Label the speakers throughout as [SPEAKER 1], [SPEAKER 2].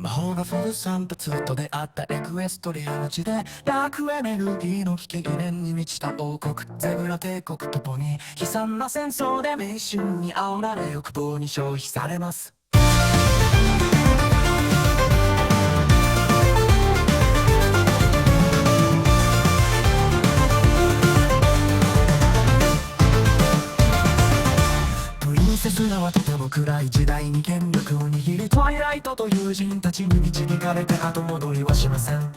[SPEAKER 1] 魔法が降る散髪と出会ったエクエストリアの地でダークエネルギーの危機疑念に満ちた王国ゼブラ帝国とポニー悲惨な戦争で迷信に煽られ欲望に消費されます。プリンセスらはとても暗い時代に権力を握りトワイライトと友人たちに導かれて後戻りはしません。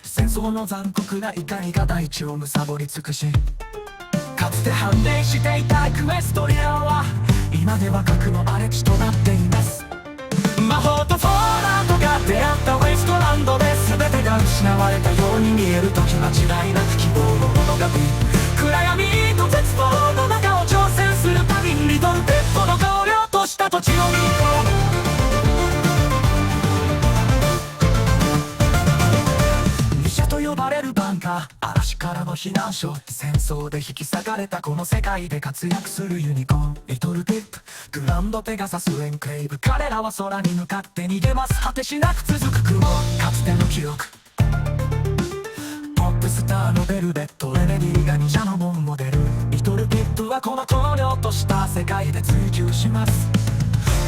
[SPEAKER 1] 戦争の残酷な怒りが大地を貪り尽くし、かつて繁栄していたエクエストリアは今では核の荒れ地となっています。魔法とフォーランドが出会ったウェイストランドで全てが失われたように見える時間違いなく希望の物語、暗闇と絶望の中を挑戦する旅にリトルペットの香料とした土地を見よう。ミシャと呼ばれるバンカー、嵐からの避難所、戦争で引き裂かれたこの世界で活躍するユニコーン、リトルピップ、グランドペガサスエンクレイブ、彼らは空に向かって逃げます。果てしなく続く雲、かつての記憶、ポップスターのベルベット、レメディが忍者のモンモデル、リトルピップはこの荒涼とした世界で追求します。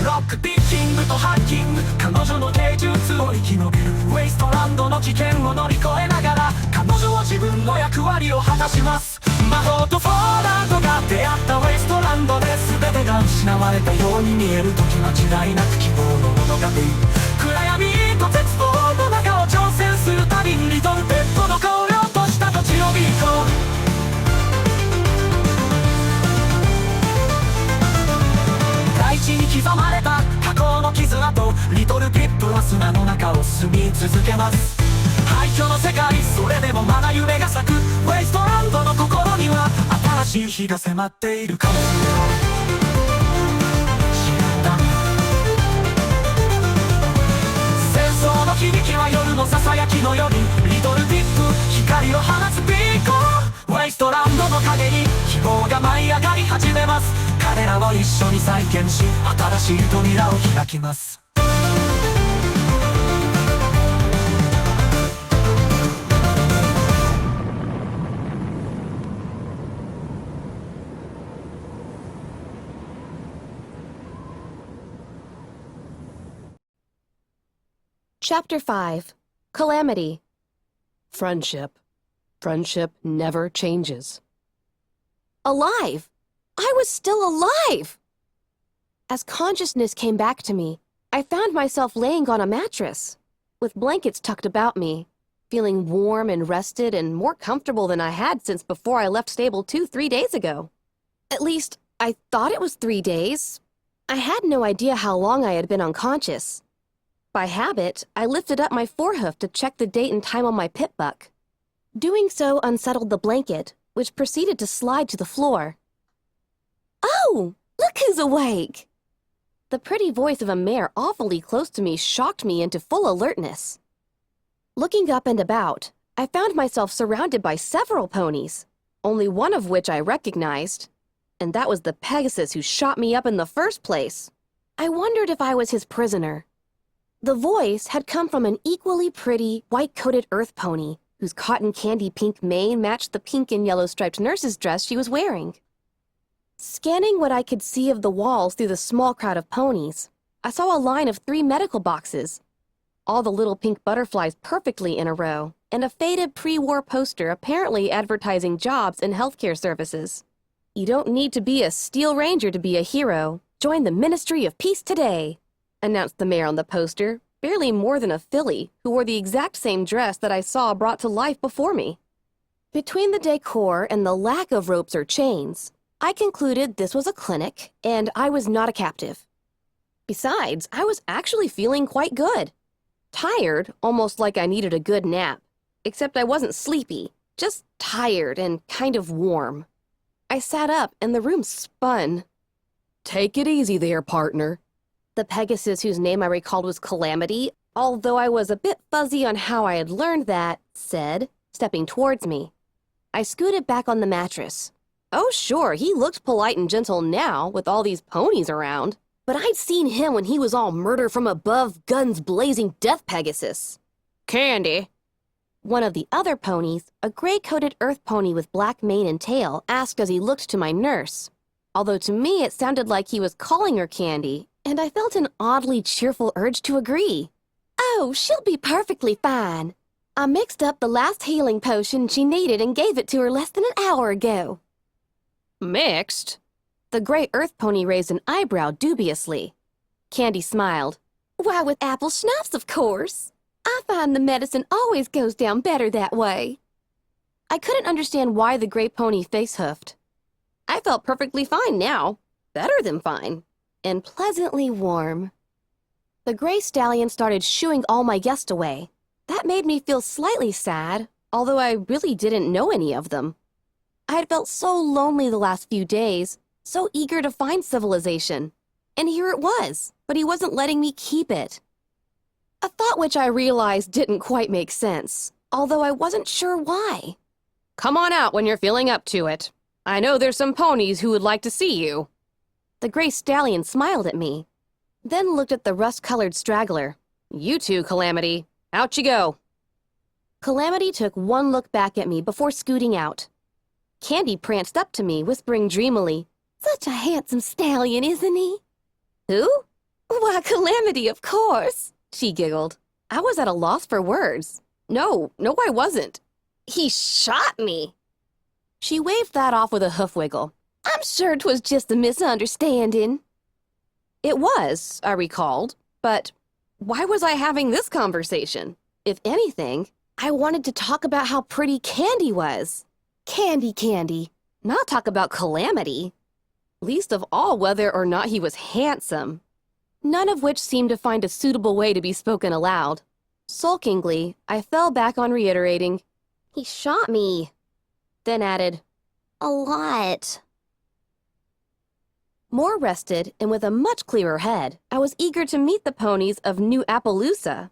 [SPEAKER 1] ロックピッキングとハッキング、彼女の芸術を生き延びる。ウェイストランドの危険を乗り越えながら彼女は自分の役割を果たします。魔法とフォーランドが出会ったウェイストランドで全てが失われたように見える時間違いなく希望の物語、暗闇と絶望の中を挑戦する旅にリトルペットの荒涼とした土地を見こう。大地に刻まれた過去の傷跡、リトルピップは砂の中を進み続けます。廃墟の世界、それでもまだ夢が咲く。ウェイストランドの心には新しい日が迫っているかもしれない。知らない。戦争の響きは夜のささやきのように、リトルピップ光を放つピーコー。ウェイストランドの陰に希望が舞い上がり始めます。彼らを一緒に再建し、新しい扉を開きます。
[SPEAKER 2] Chapter 5. Calamity. Friendship. Friendship never changes. Alive! I was still alive! As consciousness came back to me, I found myself laying on a mattress, with blankets tucked about me, feeling warm and rested and more comfortable than I had since before I left Stable 2 3 days ago. At least, I thought it was 3 days. I had no idea how long I had been unconscious. By habit, I lifted up my forehoof to check the date and time on my pit buck. Doing so unsettled the blanket, which proceeded to slide to the floor. Oh, look who's awake! The pretty voice of a mare awfully close to me shocked me into full alertness. Looking up and about, I found myself surrounded by several ponies, only one of which I recognized, and that was the Pegasus who shot me up in the first place. I wondered if I was his prisoner. The voice had come from an equally pretty, white-coated earth pony, whose cotton candy pink mane matched the pink and yellow striped nurse's dress she was wearing. Scanning what I could see of the walls through the small crowd of ponies, I saw a line of 3 medical boxes, all the little pink butterflies perfectly in a row, and a faded pre-war poster apparently advertising jobs and healthcare services. You don't need to be a Steel Ranger to be a hero. Join the Ministry of Peace today, announced the mayor on the poster, barely more than a filly, who wore the exact same dress that I saw brought to life before me. Between the decor and the lack of ropes or chains, I concluded this was a clinic, and I was not a captive. Besides, I was actually feeling quite good. Tired, almost like I needed a good nap. Except I wasn't sleepy, just tired and kind of warm. I sat up, and the room spun. "Take it easy there, partner." The Pegasus whose name I recalled was Calamity, although I was a bit fuzzy on how I had learned that, said, stepping towards me. I scooted back on the mattress. Oh, sure, he looked polite and gentle now, with all these ponies around. but I'd seen him when he was all murder from above, guns blazing death Pegasus. Candy. One of the other ponies, a gray-coated earth pony with black mane and tail, asked as he looked to my nurse. Although to me it sounded like he was calling her Candy, and I felt an oddly cheerful urge to agree. Oh, she'll be perfectly fine. I mixed up the last healing potion she needed and gave it to her less than an hour ago. Mixed? The gray earth pony raised an eyebrow dubiously. Candy smiled. Why, with apple schnapps, of course. I find the medicine always goes down better that way. I couldn't understand why the gray pony face-huffed. I felt perfectly fine now, better than fine, and pleasantly warm. The gray stallion started shooing all my guests away. That made me feel slightly sad, although I really didn't know any of them. I had felt so lonely the last few days, so eager to find civilization. And here it was, but he wasn't letting me keep it. A thought which I realized didn't quite make sense, although I wasn't sure why. Come on out when you're feeling up to it. I know there's some ponies who would like to see you. The gray stallion smiled at me, then looked at the rust-colored straggler. You too, Calamity. Out you go. Calamity took one look back at me before scooting out. Candy pranced up to me, whispering dreamily, Such a handsome stallion, isn't he? Who? Why, Calamity, of course, she giggled. I was at a loss for words. No, I wasn't. He shot me. She waved that off with a hoof wiggle. I'm sure 'twas just a misunderstanding. It was, I recalled, but why was I having this conversation? If anything, I wanted to talk about how pretty Candy was. Candy, not talk about Calamity. Least of all whether or not he was handsome. None of which seemed to find a suitable way to be spoken aloud. Sulkingly, I fell back on reiterating, He shot me. Then added, A lot. More rested and with a much clearer head, I was eager to meet the ponies of New Appaloosa.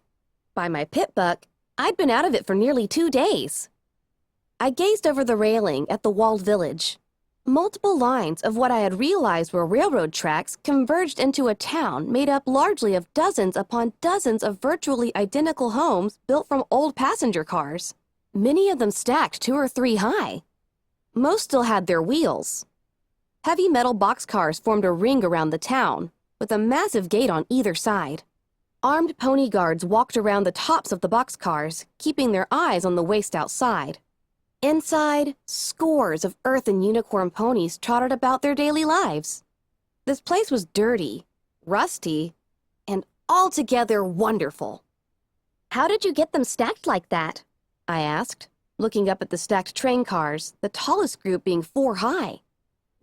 [SPEAKER 2] By my pit buck, I'd been out of it for nearly 2 days. I gazed over the railing at the walled village. Multiple lines of what I had realized were railroad tracks converged into a town made up largely of dozens upon dozens of virtually identical homes built from old passenger cars, many of them stacked 2 or 3 high. Most still had their wheels. Heavy metal boxcars formed a ring around the town, with a massive gate on either side. Armed pony guards walked around the tops of the boxcars, keeping their eyes on the waste outside. Inside, scores of earth and unicorn ponies trotted about their daily lives. This place was dirty, rusty, and altogether wonderful. How did you get them stacked like that? I asked, looking up at the stacked train cars, the tallest group being 4 high.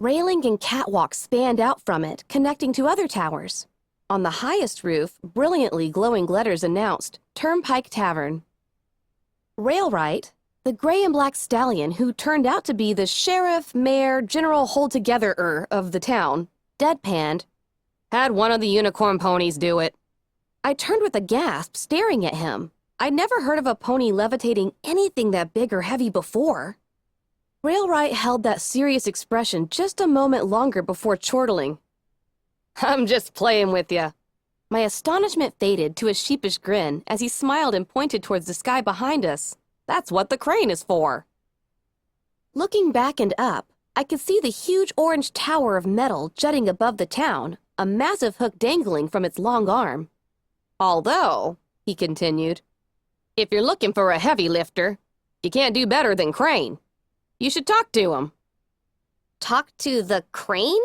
[SPEAKER 2] Railing and catwalks spanned out from it, connecting to other towers. On the highest roof, brilliantly glowing letters announced, Turnpike Tavern. Railright, the gray and black stallion who turned out to be the sheriff, mayor, general hold-together-er of the town, deadpanned, Had one of the unicorn ponies do it. I turned with a gasp, staring at him. I'd never heard of a pony levitating anything that big or heavy before. Railright held that serious expression just a moment longer before chortling. I'm just playing with ya. My astonishment faded to a sheepish grin as he smiled and pointed towards the sky behind us. That's what the crane is for. Looking back and up, I could see the huge orange tower of metal jutting above the town, a massive hook dangling from its long arm. Although, he continued, if you're looking for a heavy lifter, you can't do better than Crane. You should talk to him. Talk to the crane?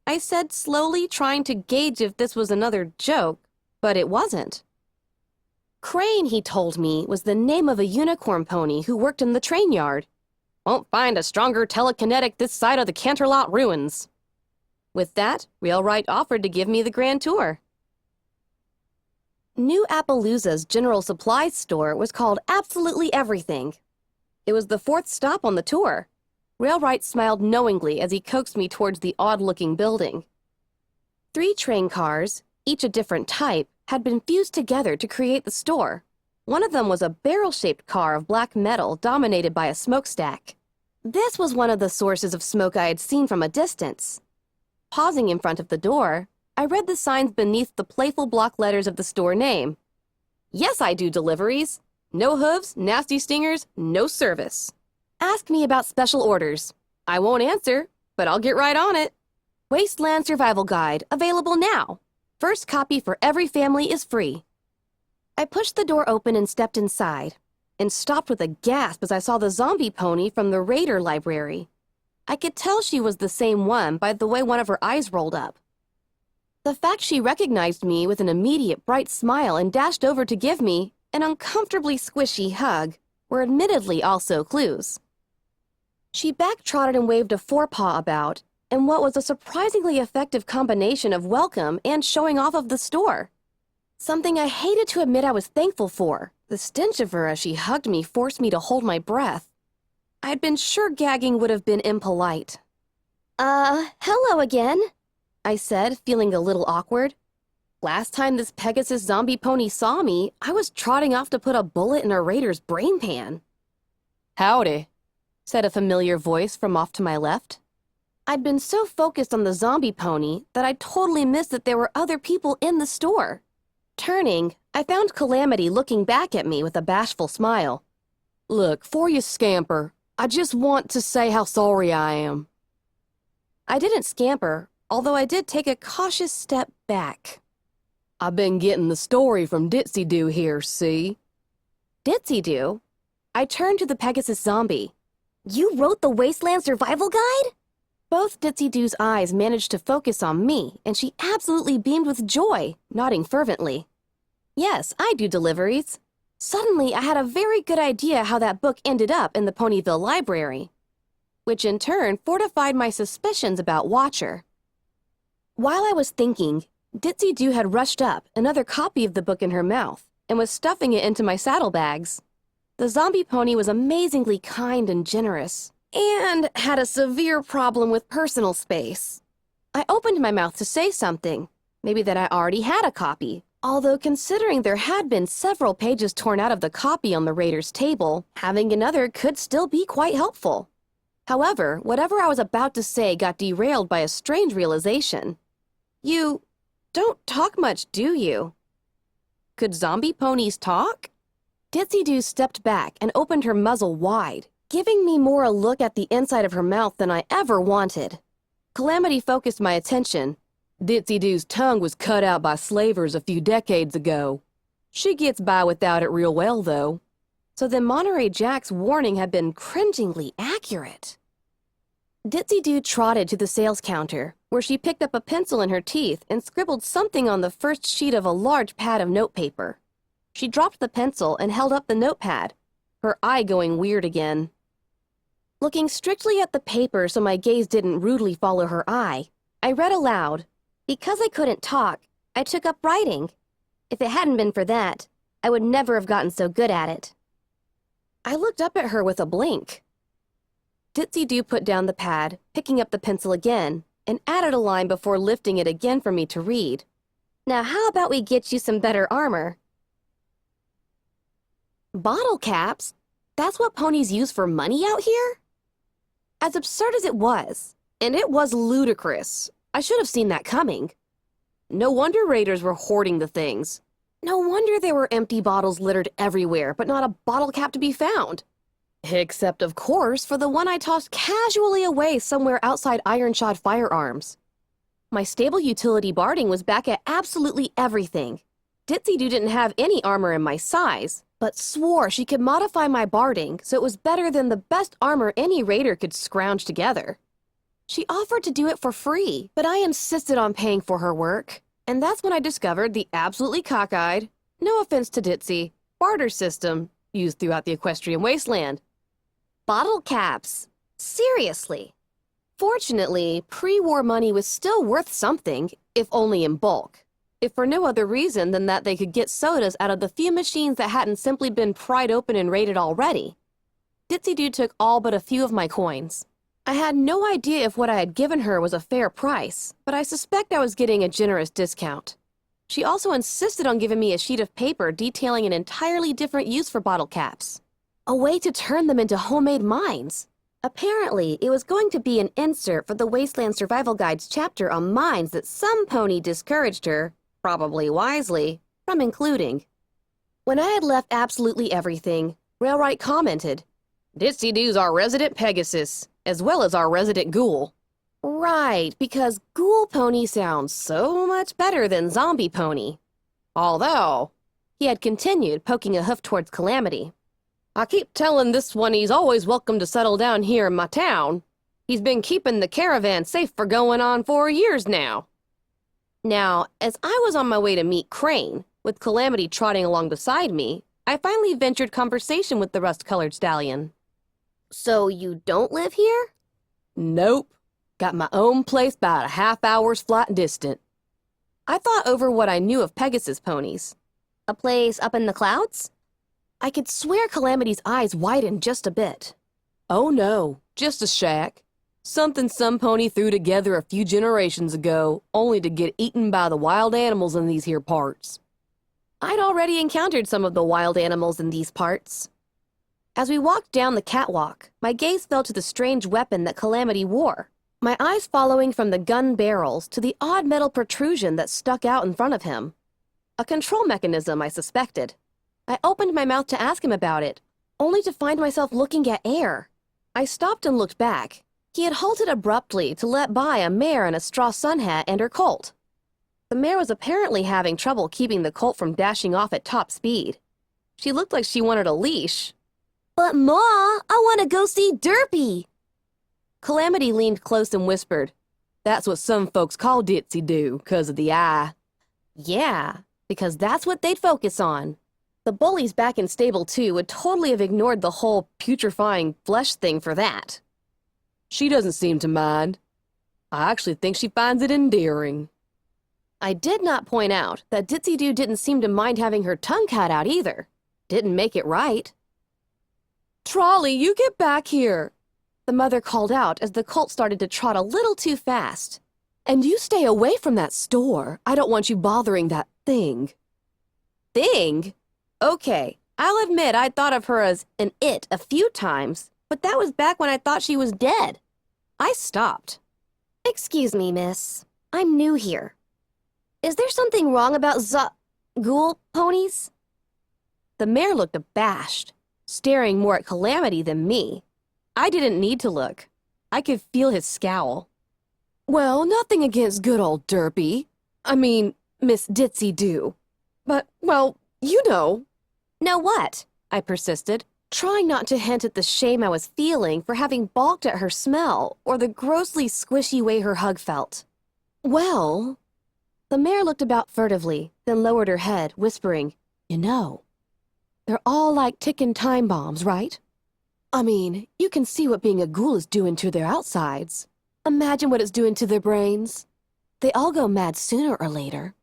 [SPEAKER 2] I said slowly, trying to gauge if this was another joke, but it wasn't. Crane, he told me, was the name of a unicorn pony who worked in the train yard. Won't find a stronger telekinetic this side of the Canterlot ruins. With that, Railright offered to give me the grand tour. New Appaloosa's general supplies store was called Absolutely Everything. It was the 4th stop on the tour. Railright smiled knowingly as he coaxed me towards the odd-looking building. 3 train cars, each a different type, had been fused together to create the store. One of them was a barrel-shaped car of black metal dominated by a smokestack. This was one of the sources of smoke I had seen from a distance. Pausing in front of the door, I I read the signs beneath the playful block letters of the store name. Yes, I do deliveries. No hooves, nasty stingers, no service. Ask me about special orders. I won't answer, but I'll get right on it. Wasteland Survival Guide, available now. First copy for every family is free. I pushed the door open and stepped inside, and stopped with a gasp as I saw the zombie pony from the Raider library. I could tell she was the same one by the way one of her eyes rolled up. The fact she recognized me with an immediate bright smile and dashed over to give me an uncomfortably squishy hug were admittedly also clues. She backtrotted and waved a forepaw about, in what was a surprisingly effective combination of welcome and showing off of the store. Something I hated to admit I was thankful for. The stench of her as she hugged me forced me to hold my breath. I'd been sure gagging would have been impolite. Hello again, I said, feeling a little awkward. Last time this Pegasus zombie pony saw me, I was trotting off to put a bullet in a raider's brain pan. Howdy, said a familiar voice from off to my left. I'd been so focused on the zombie pony that I totally missed that there were other people in the store. Turning, I found Calamity looking back at me with a bashful smile. Look, 'fore you scamper, I just want to say how sorry I am. I didn't scamper, although I did take a cautious step back. I've been getting the story from Ditsy-Doo here, see? Ditsy-Doo? I turned to the Pegasus zombie. You wrote the Wasteland Survival Guide? Both Ditsy-Doo's eyes managed to focus on me, and she absolutely beamed with joy, nodding fervently. Yes, I do deliveries. Suddenly, I had a very good idea how that book ended up in the Ponyville library, which in turn fortified my suspicions about Watcher. While I was thinking, Ditsy-Doo had rushed up, another copy of the book in her mouth, and was stuffing it into my saddlebags. The zombie pony was amazingly kind and generous, and had a severe problem with personal space. I opened my mouth to say something, maybe that I already had a copy, although considering there had been several pages torn out of the copy on the Raider's table, having another could still be quite helpful. However, whatever I was about to say got derailed by a strange realization. You don't talk much, do you? Could zombie ponies talk? Ditsy-Doo stepped back and opened her muzzle wide, giving me more a look at the inside of her mouth than I ever wanted. Calamity focused my attention. Ditsy-Doo's tongue was cut out by slavers a few decades ago. She gets by without it real well, though. So then Monterey Jack's warning had been cringingly accurate. Ditsy-Doo trotted to the sales counter, where she picked up a pencil in her teeth and scribbled something on the first sheet of a large pad of notepaper. She dropped the pencil and held up the notepad, her eye going weird again. Looking strictly at the paper so my gaze didn't rudely follow her eye, I read aloud. Because I couldn't talk, I took up writing. If it hadn't been for that, I would never have gotten so good at it. I looked up at her with a blink. Ditsy-Doo put down the pad, picking up the pencil again, and added a line before lifting it again for me to read. Now how about we get you some better armor? Bottle caps? That's what ponies use for money out here? As absurd as it was, and it was ludicrous, I should have seen that coming. No wonder raiders were hoarding the things. No wonder there were empty bottles littered everywhere, but not a bottle cap to be found. Except, of course, for the one I tossed casually away somewhere outside Ironshod Firearms. My stable utility barding was back at absolutely everything. Ditsy-Doo didn't have any armor in my size, but swore she could modify my barding so it was better than the best armor any raider could scrounge together. She offered to do it for free, but I insisted on paying for her work. And that's when I discovered the absolutely cockeyed, no offense to Ditsy, barter system used throughout the equestrian wasteland. Bottle caps. Seriously. Fortunately, pre-war money was still worth something, if only in bulk. If for no other reason than that they could get sodas out of the few machines that hadn't simply been pried open and raided already. Ditsy-Doo took all but a few of my coins. I had no idea if what I had given her was a fair price, but I suspect I was getting a generous discount. She also insisted on giving me a sheet of paper detailing an entirely different use for bottle caps. A way to turn them into homemade mines. Apparently, it was going to be an insert for the Wasteland Survival Guide's chapter on mines that some pony discouraged her, probably wisely, from including. When I had left absolutely everything, Railright commented, "Ditsy Doo's our resident Pegasus, as well as our resident Ghoul." Right, because Ghoul Pony sounds so much better than Zombie Pony. Although, he had continued, poking a hoof towards Calamity. "I keep telling this one he's always welcome to settle down here in my town. He's been keeping the caravan safe for going on 4 years now." Now, as I was on my way to meet Crane, with Calamity trotting along beside me, I finally ventured conversation with the rust-colored stallion. "So you don't live here?" "Nope. Got my own place about a half-hour's flight distant." I thought over what I knew of Pegasus ponies. "A place up in the clouds?" I could swear Calamity's eyes widened just a bit. "Oh no, just a shack. Something some pony threw together a few generations ago, only to get eaten by the wild animals in these here parts." I'd already encountered some of the wild animals in these parts. As we walked down the catwalk, my gaze fell to the strange weapon that Calamity wore, my eyes following from the gun barrels to the odd metal protrusion that stuck out in front of him. A control mechanism, I suspected. I opened my mouth to ask him about it, only to find myself looking at air. I stopped and looked back. He had halted abruptly to let by a mare in a straw sun hat and her colt. The mare was apparently having trouble keeping the colt from dashing off at top speed. She looked like she wanted a leash. "But Ma, I want to go see Derpy." Calamity leaned close and whispered, "That's what some folks call Ditsy Doo, 'cause of the eye." Yeah, because that's what they'd focus on. The bullies back in Stable 2 would totally have ignored the whole putrefying flesh thing for that. "She doesn't seem to mind. I actually think she finds it endearing." I did not point out that Ditsy Doo didn't seem to mind having her tongue cut out either. Didn't make it right. "Trolley, you get back here," the mother called out as the colt started to trot a little too fast. "And you stay away from that store. I don't want you bothering that thing." Thing? Okay, I'll admit I'd thought of her as an it a few times, but that was back when I thought she was dead. I stopped. "Excuse me, miss. I'm new here. Is there something wrong about ghoul ponies?" The mare looked abashed, staring more at Calamity than me. I didn't need to look. I could feel his scowl. "Well, nothing against good old Derpy. I mean, Miss Ditsy Doo. But, well, you know." "Know what?" I persisted, trying not to hint at the shame I was feeling for having balked at her smell or the grossly squishy way her hug felt. "Well..." The mare looked about furtively, then lowered her head, whispering, "You know, they're all like ticking time bombs, right? I mean, you can see what being a ghoul is doing to their outsides. Imagine what it's doing to their brains. They all go mad sooner or later.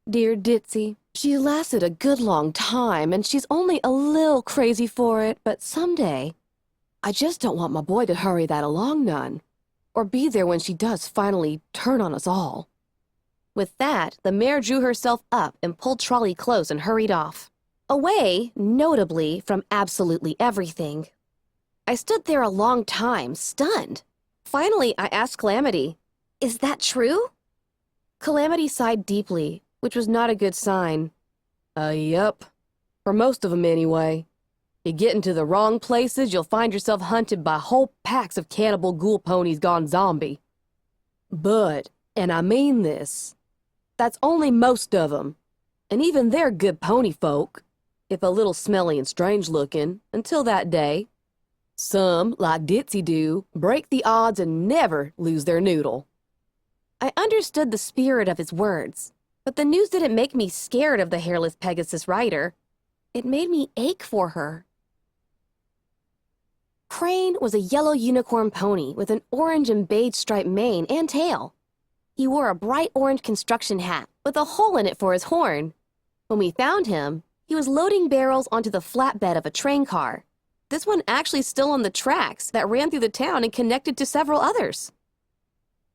[SPEAKER 2] Dear Ditsy, she lasted a good long time, and she's only a little crazy for it, but someday, I just don't want my boy to hurry that along none, or be there when she does finally turn on us all." With that, the mare drew herself up and pulled Trolley close and hurried off. Away, notably, from absolutely everything. I stood there a long time, stunned. Finally, I asked Calamity, "Is that true?" Calamity sighed deeply, which was not a good sign. Yup. For most of them, anyway. You get into the wrong places, you'll find yourself hunted by whole packs of cannibal ghoul ponies gone zombie. But, and I mean this, that's only most of them. And even they're good pony folk, if a little smelly and strange-looking, until that day. Some, like Ditsy Doo, break the odds and never lose their noodle. I understood the spirit of his words, but the news didn't make me scared of the hairless Pegasus rider. It made me ache for her. Crane was a yellow unicorn pony with an orange and beige striped mane and tail. He wore a bright orange construction hat with a hole in it for his horn. When we found him, he was loading barrels onto the flatbed of a train car. This one actually still on the tracks that ran through the town and connected to several others.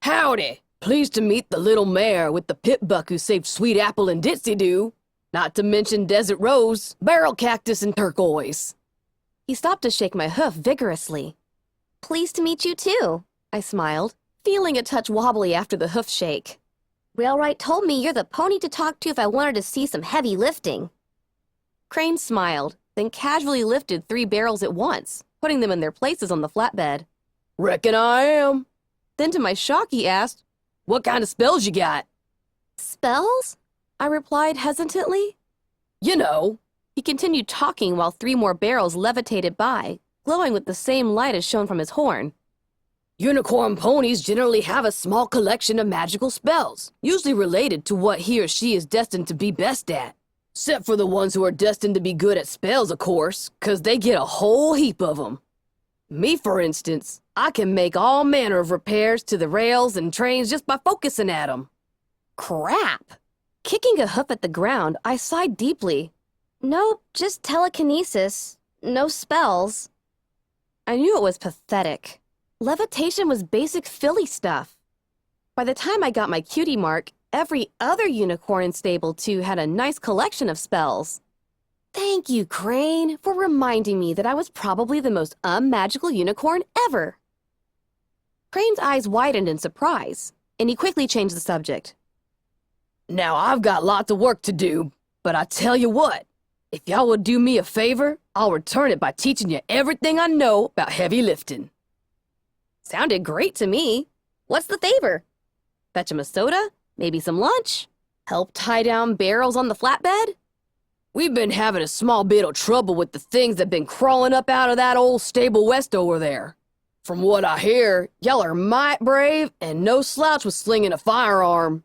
[SPEAKER 2] "Howdy! Pleased to meet the little mare with the pit buck who saved Sweet Apple and Ditsy Doo. Not to mention Desert Rose, Barrel Cactus, and Turquoise." He stopped to shake my hoof vigorously. Pleased to meet you too, I smiled, feeling a touch wobbly after the hoof shake. Railright told me you're the pony to talk to if I wanted to see some heavy lifting. Crane smiled, then casually lifted 3 barrels at once, putting them in their places on the flatbed. Reckon I am. Then to my shock he asked, what kind of spells you got? Spells? I replied hesitantly. You know. He continued talking while 3 more barrels levitated by, glowing with the same light as shown from his horn. Unicorn ponies generally have a small collection of magical spells, usually related to what he or she is destined to be best at. Except for the ones who are destined to be good at spells, of course, 'cause they get a whole heap of them. Me, for instance, I can make all manner of repairs to the rails and trains just by focusing at them. Crap! Kicking a hoof at the ground, I sighed deeply. Nope, just telekinesis. No spells. I knew it was pathetic. Levitation was basic filly stuff. By the time I got my cutie mark, every other unicorn in Stable 2 had a nice collection of spells. Thank you, Crane, for reminding me that I was probably the most unmagical unicorn ever. Crane's eyes widened in surprise, and he quickly changed the subject. Now I've got lots of work to do, but I tell you what, if y'all would do me a favor, I'll return it by teaching you everything I know about heavy lifting. Sounded great to me. What's the favor? Fetch him a soda? Maybe some lunch? Help tie down barrels on the flatbed? We've been having a small bit of trouble with the things that been crawling up out of that old stable west over there. From what I hear, y'all are might brave and no slouch with slinging a firearm.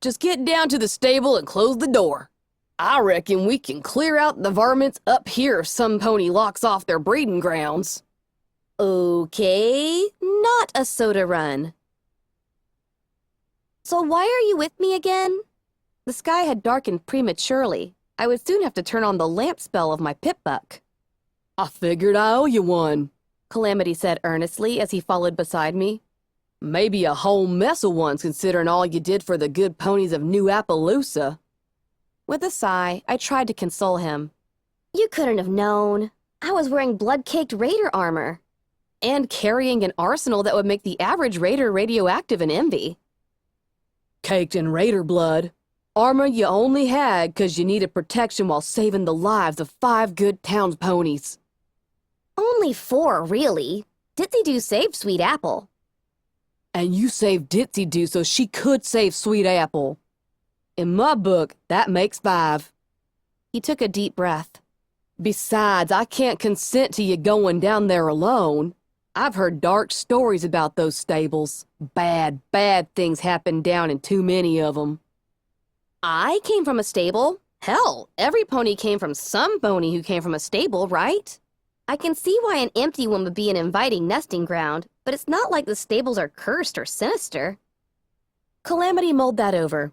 [SPEAKER 2] Just get down to the stable and close the door. I reckon we can clear out the varmints up here if some pony locks off their breeding grounds. Okay, not a soda run. So why are you with me again? The sky had darkened prematurely. I would soon have to turn on the lamp spell of my pip-buck. I figured I owe you one, Calamity said earnestly as he followed beside me. Maybe a whole mess of ones considering all you did for the good ponies of New Appaloosa. With a sigh, I tried to console him. You couldn't have known. I was wearing blood-caked raider armor. And carrying an arsenal that would make the average raider radioactive in envy. Caked in raider blood. Armor you only had 'cause you needed protection while saving the lives of 5 good town's ponies. Only 4, really. Ditzy-Doo saved Sweet Apple. And you saved Ditzy-Doo so she could save Sweet Apple. In my book, that makes 5. He took a deep breath. Besides, I can't consent to you going down there alone. I've heard dark stories about those stables. Bad, bad things happen down in too many of them. I came from a stable. Hell, every pony came from some pony who came from a stable, right? I can see why an empty one would be an inviting nesting ground, but it's not like the stables are cursed or sinister. Calamity mulled that over.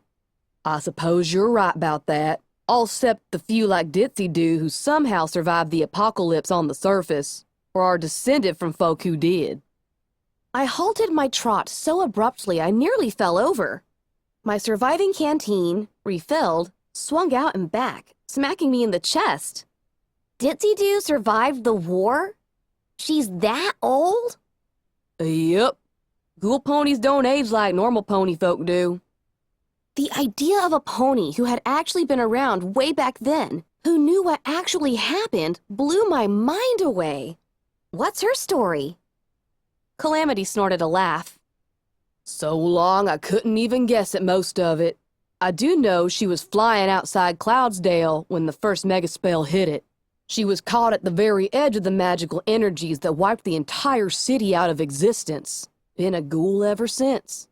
[SPEAKER 2] I suppose you're right about that, all except the few like Ditzy-Doo who somehow survived the apocalypse on the surface, or are descended from folk who did. I halted my trot so abruptly I nearly fell over. My surviving canteen, refilled, swung out and back, smacking me in the chest. Ditzy-Doo survived the war? She's that old? Yep. Ghoul ponies don't age like normal pony folk do. The idea of a pony who had actually been around way back then, who knew what actually happened, blew my mind away. What's her story? Calamity snorted a laugh. So long I couldn't even guess at most of it. I do know she was flying outside Cloudsdale when the first megaspell hit it. She was caught at the very edge of the magical energies that wiped the entire city out of existence. Been a ghoul ever since.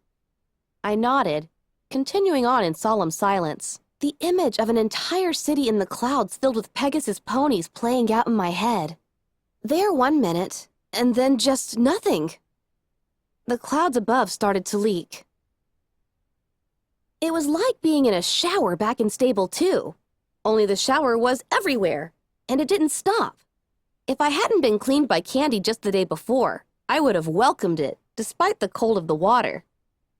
[SPEAKER 2] I nodded, continuing on in solemn silence. The image of an entire city in the clouds filled with Pegasus ponies playing out in my head. There 1 minute, and then just nothing. The clouds above started to leak. It was like being in a shower back in Stable 2. Only the shower was everywhere, and it didn't stop. If I hadn't been cleaned by Candy just the day before, I would have welcomed it, despite the cold of the water.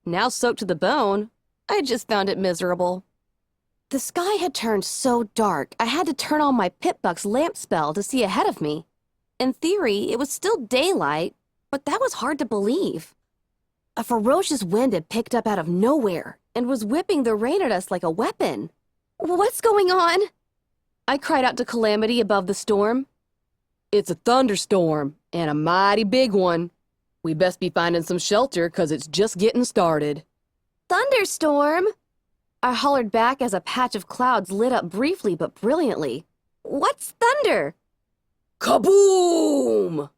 [SPEAKER 2] Now soaked to the bone, I just found it miserable. The sky had turned so dark, I had to turn on my Pip-Buck's lamp spell to see ahead of me. In theory, it was still daylight, but that was hard to believe. A ferocious wind had picked up out of nowhere and was whipping the rain at us like a weapon. What's going on? I cried out to Calamity above the storm. It's a thunderstorm, and a mighty big one. We best be finding some shelter, 'cause it's just getting started. Thunderstorm? I hollered back as a patch of clouds lit up briefly but brilliantly. What's thunder? Kaboom!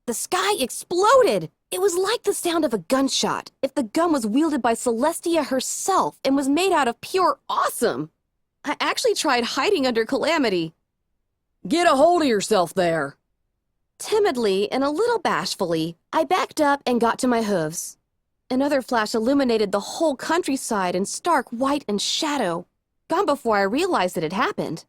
[SPEAKER 2] The sky exploded! It was like the sound of a gunshot, if the gun was wielded by Celestia herself and was made out of pure awesome. I actually tried hiding under Calamity. Get a hold of yourself there. Timidly and a little bashfully, I backed up and got to my hooves. Another flash illuminated the whole countryside in stark white and shadow, gone before I realized it had happened.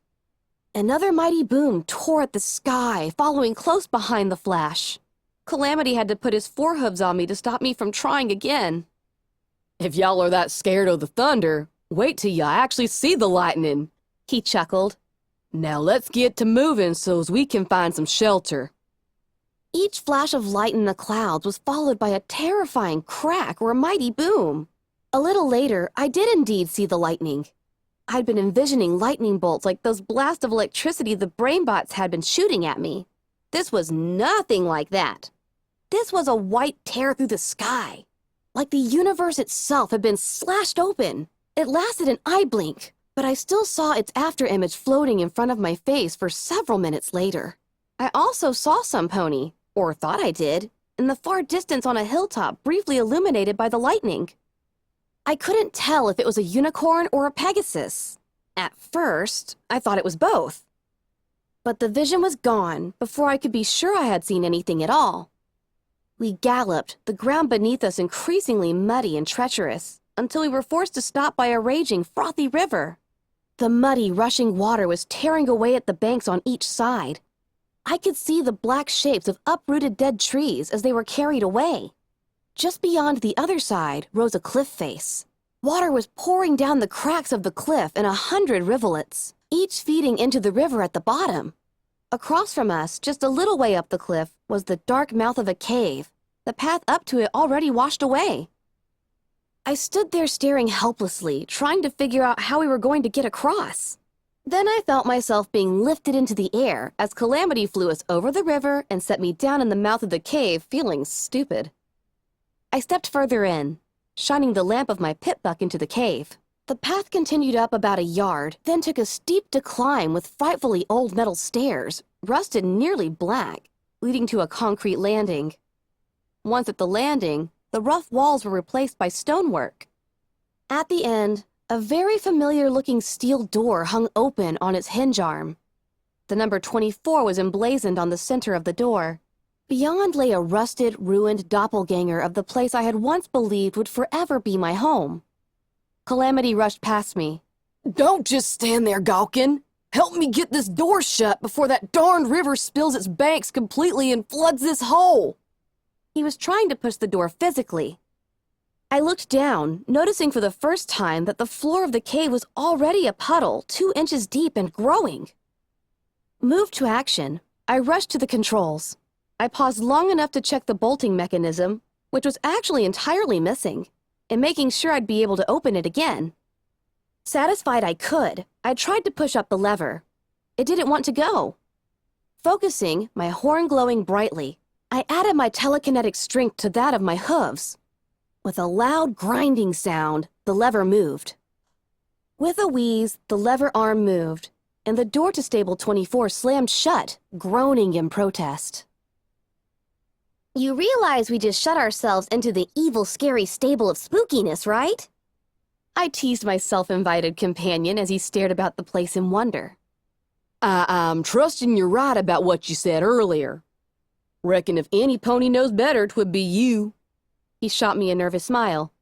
[SPEAKER 2] Another mighty boom tore at the sky, following close behind the flash. Calamity had to put his forehooves on me to stop me from trying again. If y'all are that scared of the thunder, wait till y'all actually see the lightning, he chuckled. Now let's get to moving so's we can find some shelter. Each flash of light in the clouds was followed by a terrifying crack or a mighty boom. A little later, I did indeed see the lightning. I'd been envisioning lightning bolts like those blasts of electricity the brainbots had been shooting at me. This was nothing like that. This was a white tear through the sky, like the universe itself had been slashed open. It lasted an eye blink, but I still saw its afterimage floating in front of my face for several minutes later. I also saw some pony, or thought I did, in the far distance on a hilltop briefly illuminated by the lightning. I couldn't tell if it was a unicorn or a Pegasus. At first, I thought it was both. But the vision was gone before I could be sure I had seen anything at all. We galloped, the ground beneath us increasingly muddy and treacherous, until we were forced to stop by a raging, frothy river. The muddy, rushing water was tearing away at the banks on each side. I could see the black shapes of uprooted dead trees as they were carried away. Just beyond the other side rose a cliff face. Water was pouring down the cracks of the cliff in 100 rivulets, each feeding into the river at the bottom. Across from us, just a little way up the cliff, was the dark mouth of a cave, the path up to it already washed away. I stood there staring helplessly, trying to figure out how we were going to get across. Then I felt myself being lifted into the air as Calamity flew us over the river and set me down in the mouth of the cave, feeling stupid. I stepped further in, shining the lamp of my pit-buck into the cave. The path continued up about a yard, then took a steep decline with frightfully old metal stairs, rusted nearly black, leading to a concrete landing. Once at the landing, the rough walls were replaced by stonework. At the end, a very familiar-looking steel door hung open on its hinge arm. The number 24 was emblazoned on the center of the door. Beyond lay a rusted, ruined doppelganger of the place I had once believed would forever be my home. Calamity rushed past me. Don't just stand there gawking. Help me get this door shut before that darned river spills its banks completely and floods this hole. He was trying to push the door physically. I looked down, noticing for the first time that the floor of the cave was already a puddle 2 inches deep and growing. Moved to action, I rushed to the controls. I paused long enough to check the bolting mechanism, which was actually entirely missing, and making sure I'd be able to open it again. Satisfied I could, I tried to push up the lever. It didn't want to go. Focusing, my horn glowing brightly, I added my telekinetic strength to that of my hooves. With a loud grinding sound, the lever moved. With a wheeze, the lever arm moved, and the door to stable 24 slammed shut, groaning in protest. You realize we just shut ourselves into the evil, scary stable of spookiness, right? I teased my self-invited companion as he stared about the place in wonder. I'm trusting you're right about what you said earlier. Reckon if any pony knows better, 'twould be you. He shot me a nervous smile.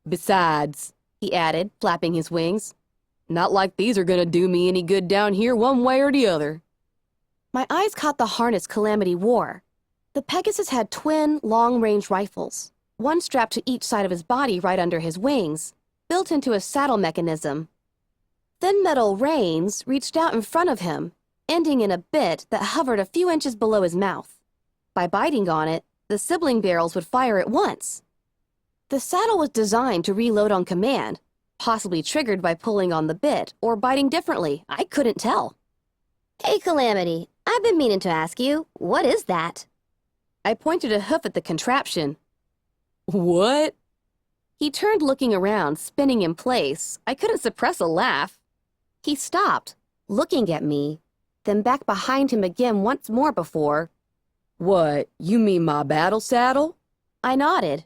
[SPEAKER 2] Besides, he added, flapping his wings, not like these are gonna do me any good down here one way or the other. My eyes caught the harness Calamity wore. The Pegasus had twin, long-range rifles, one strapped to each side of his body right under his wings, built into a saddle mechanism. Thin metal reins reached out in front of him, ending in a bit that hovered a few inches below his mouth. By biting on it, the sibling barrels would fire at once. The saddle was designed to reload on command, possibly triggered by pulling on the bit or biting differently. I couldn't tell.
[SPEAKER 3] Hey, Calamity, I've been meaning to ask you, what is that?
[SPEAKER 2] I pointed a hoof at the contraption. What? He turned, looking around, spinning in place. I couldn't suppress a laugh. He stopped, looking at me, then back behind him again once more before. What, you mean my battle saddle? I nodded.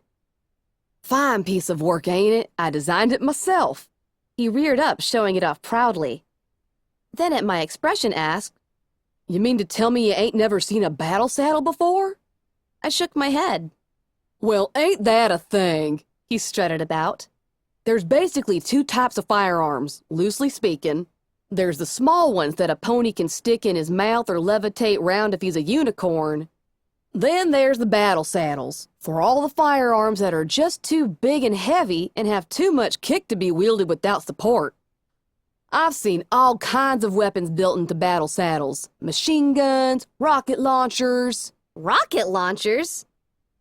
[SPEAKER 2] Fine piece of work, ain't it? I designed it myself. He reared up, showing it off proudly. Then at my expression asked, You mean to tell me you ain't never seen a battle saddle before? I shook my head. Well, ain't that a thing? He strutted about. There's basically two types of firearms, loosely speaking. There's the small ones that a pony can stick in his mouth or levitate round if he's a unicorn. Then there's the battle saddles, for all the firearms that are just too big and heavy and have too much kick to be wielded without support. I've seen all kinds of weapons built into battle saddles. Machine guns, rocket launchers.
[SPEAKER 3] Rocket launchers?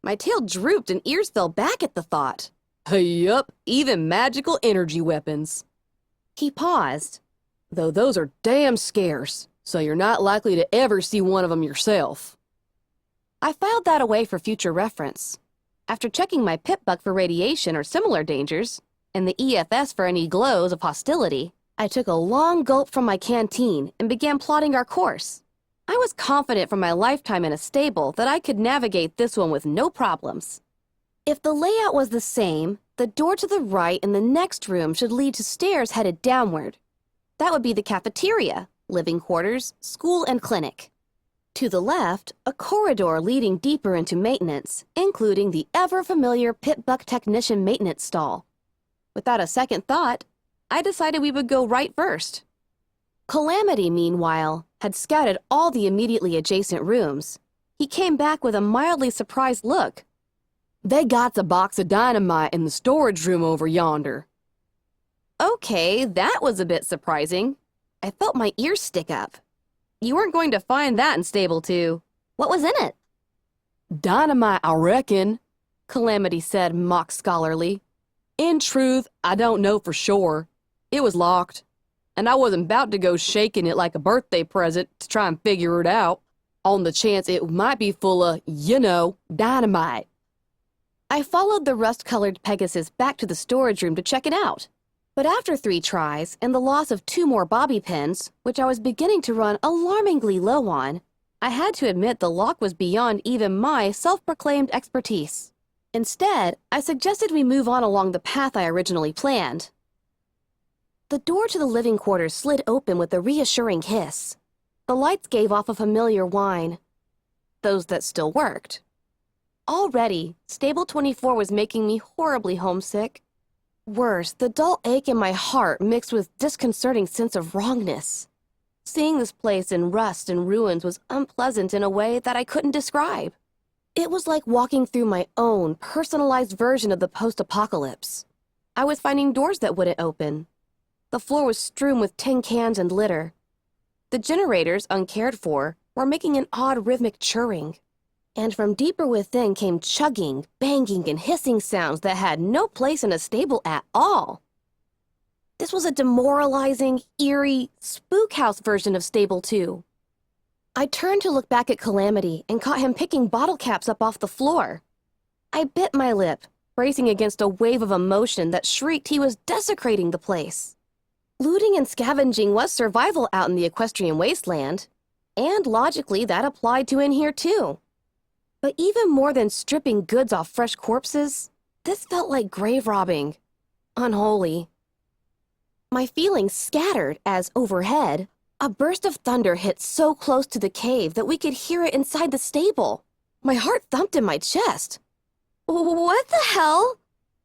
[SPEAKER 2] My tail drooped and ears fell back at the thought. Yup, even magical energy weapons. He paused, though those are damn scarce, so you're not likely to ever see one of them yourself. I filed that away for future reference. After checking my pip buck for radiation or similar dangers, and the EFS for any glows of hostility, I took a long gulp from my canteen and began plotting our course. I was confident from my lifetime in a stable that I could navigate this one with no problems. If the layout was the same, the door to the right in the next room should lead to stairs headed downward. That would be the cafeteria, living quarters, school, and clinic. To the left, a corridor leading deeper into maintenance, including the ever-familiar pit buck technician maintenance stall. Without a second thought, I decided we would go right first. Calamity, meanwhile, had scouted all the immediately adjacent rooms. He came back with a mildly surprised look. They got a box of dynamite in the storage room over yonder. Okay, that was a bit surprising. I felt my ears stick up. You weren't going to find that in Stable 2.
[SPEAKER 3] What was in it?
[SPEAKER 2] Dynamite, I reckon, Calamity said mock scholarly. In truth, I don't know for sure. It was locked, and I wasn't about to go shaking it like a birthday present to try and figure it out, on the chance it might be full of, dynamite. I followed the rust-colored Pegasus back to the storage room to check it out. But after 3 tries and the loss of 2 more bobby pins, which I was beginning to run alarmingly low on, I had to admit the lock was beyond even my self-proclaimed expertise. Instead, I suggested we move on along the path I originally planned. The door to the living quarters slid open with a reassuring hiss. The lights gave off a familiar whine. Those that still worked. Already, Stable 24 was making me horribly homesick. Worse, the dull ache in my heart mixed with disconcerting sense of wrongness. Seeing this place in rust and ruins was unpleasant in a way that I couldn't describe. It was like walking through my own personalized version of the post-apocalypse. I was finding doors that wouldn't open. The floor was strewn with tin cans and litter. The generators, uncared for, were making an odd rhythmic churring. And from deeper within came chugging, banging, and hissing sounds that had no place in a stable at all. This was a demoralizing, eerie, spook house version of Stable 2. I turned to look back at Calamity and caught him picking bottle caps up off the floor. I bit my lip, bracing against a wave of emotion that shrieked he was desecrating the place. Looting and scavenging was survival out in the equestrian wasteland, and logically that applied to in here too. But even more than stripping goods off fresh corpses, this felt like grave robbing. Unholy. My feelings scattered as, overhead, a burst of thunder hit so close to the cave that we could hear it inside the stable. My heart thumped in my chest. What the hell?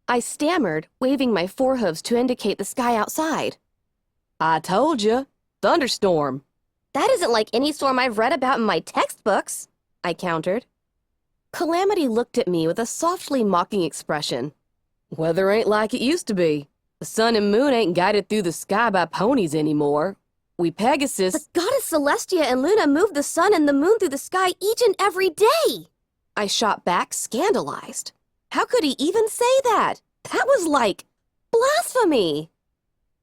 [SPEAKER 2] I stammered, waving my forehooves to indicate the sky outside. I told you. Thunderstorm.
[SPEAKER 3] That isn't like any storm I've read about in my textbooks, I countered.
[SPEAKER 2] Calamity looked at me with a softly mocking expression. Weather ain't like it used to be. The sun and moon ain't guided through the sky by ponies anymore. We Pegasus—
[SPEAKER 3] The goddess Celestia and Luna move the sun and the moon through the sky each and every day.
[SPEAKER 2] I shot back, scandalized. How could he even say that? That was like blasphemy.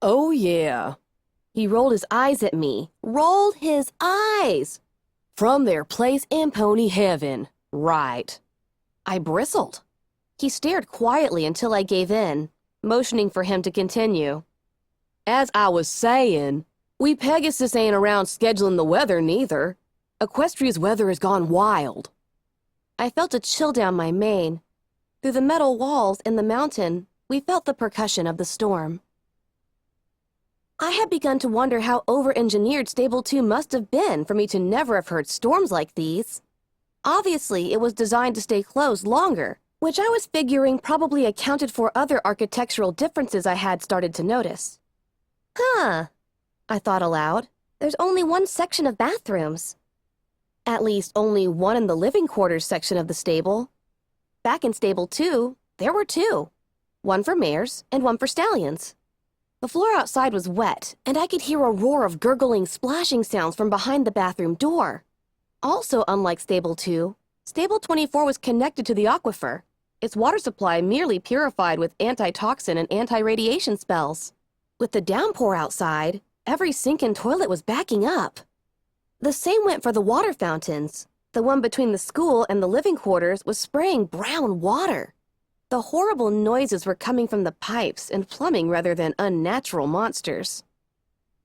[SPEAKER 2] Oh, yeah. He rolled his eyes at me. Rolled his eyes. From their place in pony heaven. Right. I bristled. He stared quietly until I gave in, motioning for him to continue. As I was saying, we Pegasus ain't around scheduling the weather neither. Equestria's weather has gone wild. I felt a chill down my mane. Through the metal walls in the mountain, we felt the percussion of the storm. I had begun to wonder how over-engineered Stable 2 must have been for me to never have heard storms like these. Obviously, it was designed to stay closed longer, which I was figuring probably accounted for other architectural differences I had started to notice. Huh, I thought aloud. There's only one section of bathrooms. At least only one in the living quarters section of the stable. Back in Stable 2, there were two. One for mares and one for stallions. The floor outside was wet, and I could hear a roar of gurgling, splashing sounds from behind the bathroom door. Also unlike Stable 2, Stable 24 was connected to the aquifer, its water supply merely purified with antitoxin and anti-radiation spells. With the downpour outside, every sink and toilet was backing up. The same went for the water fountains. The one between the school and the living quarters was spraying brown water. The horrible noises were coming from the pipes and plumbing rather than unnatural monsters.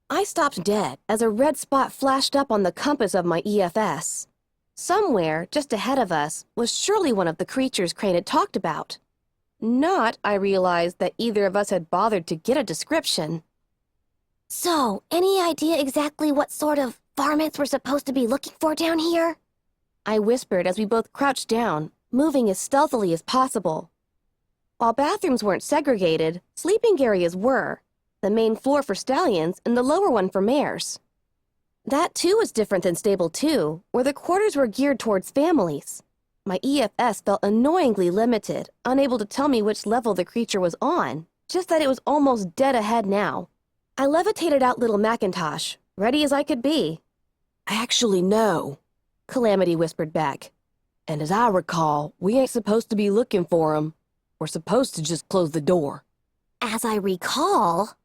[SPEAKER 2] I stopped dead as a red spot flashed up on the compass of my EFS. Somewhere, just ahead of us, was surely one of the creatures Crane had talked about. Not, I realized, that either of us had bothered to get a description.
[SPEAKER 3] So, any idea exactly what sort of varmints we're supposed to be looking for down here?
[SPEAKER 2] I whispered as we both crouched down, moving as stealthily as possible. While bathrooms weren't segregated, sleeping areas were, the main floor for stallions and the lower one for mares. That too was different than Stable 2, where the quarters were geared towards families. My EFS felt annoyingly limited, unable to tell me which level the creature was on, just that it was almost dead ahead now. I levitated out little Macintosh, ready as I could be. Actually, no, Calamity whispered back. And as I recall, we ain't supposed to be looking for him. We're supposed to just close the door.
[SPEAKER 3] As I recall,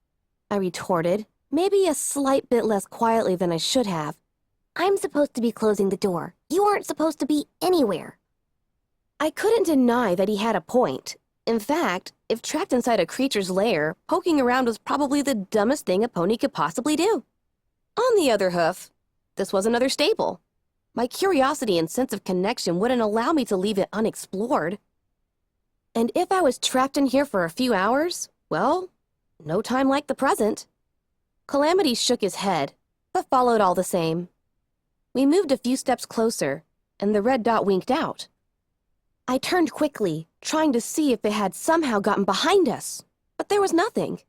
[SPEAKER 2] I retorted, maybe a slight bit less quietly than I should have.
[SPEAKER 3] I'm supposed to be closing the door. You aren't supposed to be anywhere.
[SPEAKER 2] I couldn't deny that he had a point. In fact, if trapped inside a creature's lair, poking around was probably the dumbest thing a pony could possibly do. On the other hoof, this was another stable. My curiosity and sense of connection wouldn't allow me to leave it unexplored. And if I was trapped in here for a few hours, well, no time like the present. Calamity shook his head, but followed all the same. We moved a few steps closer, and the red dot winked out. I turned quickly, trying to see if it had somehow gotten behind us, but there was nothing.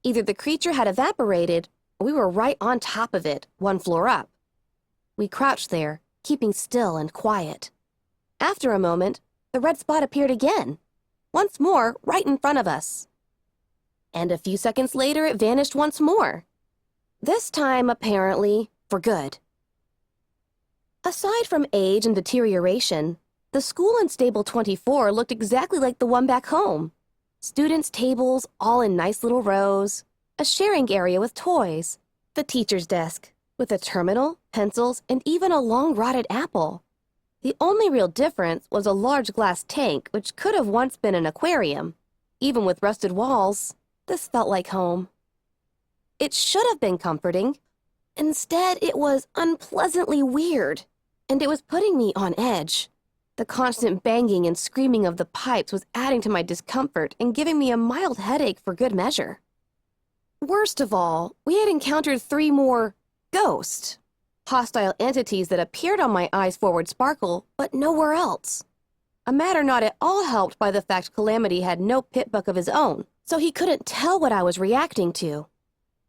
[SPEAKER 2] Either the creature had evaporated, or we were right on top of it, one floor up. We crouched there, keeping still and quiet. After a moment, the red spot appeared again, once more right in front of us. And a few seconds later, it vanished once more. This time, apparently, for good. Aside from age and deterioration, the school in Stable 24 looked exactly like the one back home. Students' tables all in nice little rows, a sharing area with toys, the teacher's desk, with a terminal, pencils, and even a long rotted apple. The only real difference was a large glass tank which could have once been an aquarium. Even with rusted walls, this felt like home. It should have been comforting. Instead, it was unpleasantly weird, and it was putting me on edge. The constant banging and screaming of the pipes was adding to my discomfort and giving me a mild headache for good measure. Worst of all, we had encountered 3 more ghosts. Hostile entities that appeared on my eyes forward sparkle, but nowhere else. A matter not at all helped by the fact Calamity had no pit book of his own, so he couldn't tell what I was reacting to.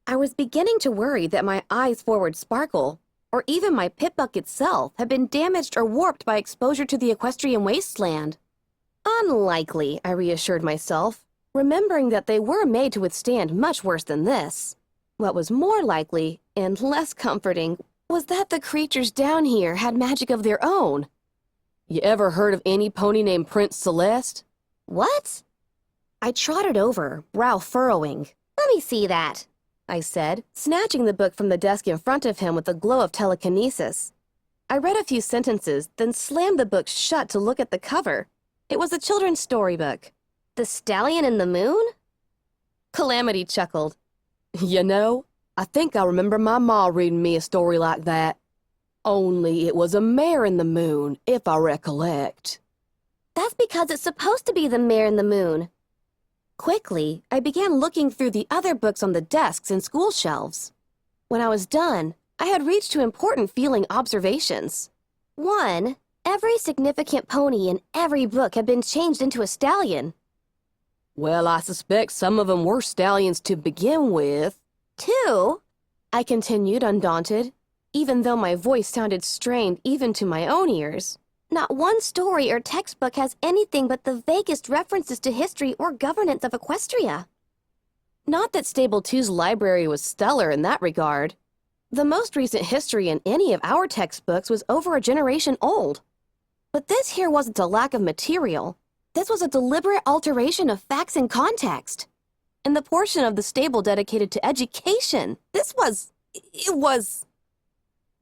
[SPEAKER 2] I was beginning to worry that my eyes forward sparkle, or even my pit buck itself, had been damaged or warped by exposure to the equestrian wasteland. Unlikely, I reassured myself, remembering that they were made to withstand much worse than this. What was more likely, and less comforting, was that the creatures down here had magic of their own. You ever heard of any pony named Prince Celeste?
[SPEAKER 3] What?
[SPEAKER 2] I trotted over, brow furrowing.
[SPEAKER 3] Let me see that.
[SPEAKER 2] I said, snatching the book from the desk in front of him with a glow of telekinesis. I read a few sentences, then slammed the book shut to look at the cover. It was a children's storybook.
[SPEAKER 3] The Stallion and the Moon?
[SPEAKER 2] Calamity chuckled. You know, I think I remember my ma reading me a story like that. Only it was a mare in the moon, if I recollect.
[SPEAKER 3] That's because it's supposed to be the Mare and the Moon.
[SPEAKER 2] Quickly, I began looking through the other books on the desks and school shelves. When I was done, I had reached to important feeling observations.
[SPEAKER 3] 1. Every significant pony in every book had been changed into a stallion.
[SPEAKER 2] Well, I suspect some of them were stallions to begin with.
[SPEAKER 3] 2.
[SPEAKER 2] I continued, undaunted, even though my voice sounded strained even to my own ears.
[SPEAKER 3] Not one story or textbook has anything but the vaguest references to history or governance of Equestria.
[SPEAKER 2] Not that Stable 2's library was stellar in that regard. The most recent history in any of our textbooks was over a generation old. But this here wasn't a lack of material. This was a deliberate alteration of facts and context. In the portion of the stable dedicated to education, it was...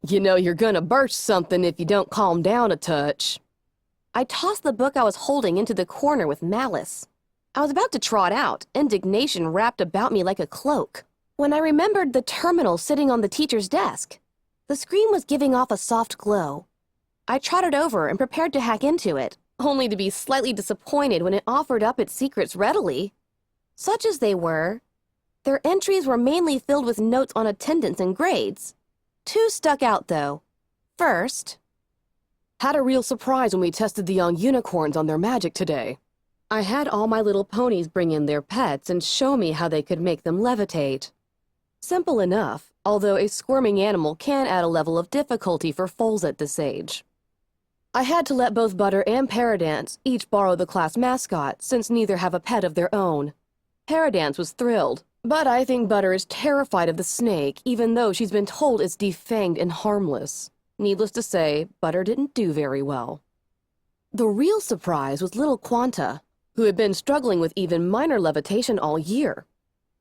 [SPEAKER 2] You know you're gonna burst something if you don't calm down a touch. I tossed the book I was holding into the corner with malice. I was about to trot out, indignation wrapped about me like a cloak, when I remembered the terminal sitting on the teacher's desk. The screen was giving off a soft glow. I trotted over and prepared to hack into it, only to be slightly disappointed when it offered up its secrets readily. Such as they were, their entries were mainly filled with notes on attendance and grades. 2 stuck out, though. First, had a real surprise when we tested the young unicorns on their magic today. I had all my little ponies bring in their pets and show me how they could make them levitate. Simple enough, although a squirming animal can add a level of difficulty for foals at this age. I had to let both Butter and Paradance each borrow the class mascot, since neither have a pet of their own. Paradance was thrilled, but I think Butter is terrified of the snake, even though she's been told it's defanged and harmless. Needless to say, Butter didn't do very well. The real surprise was little Quanta, who had been struggling with even minor levitation all year.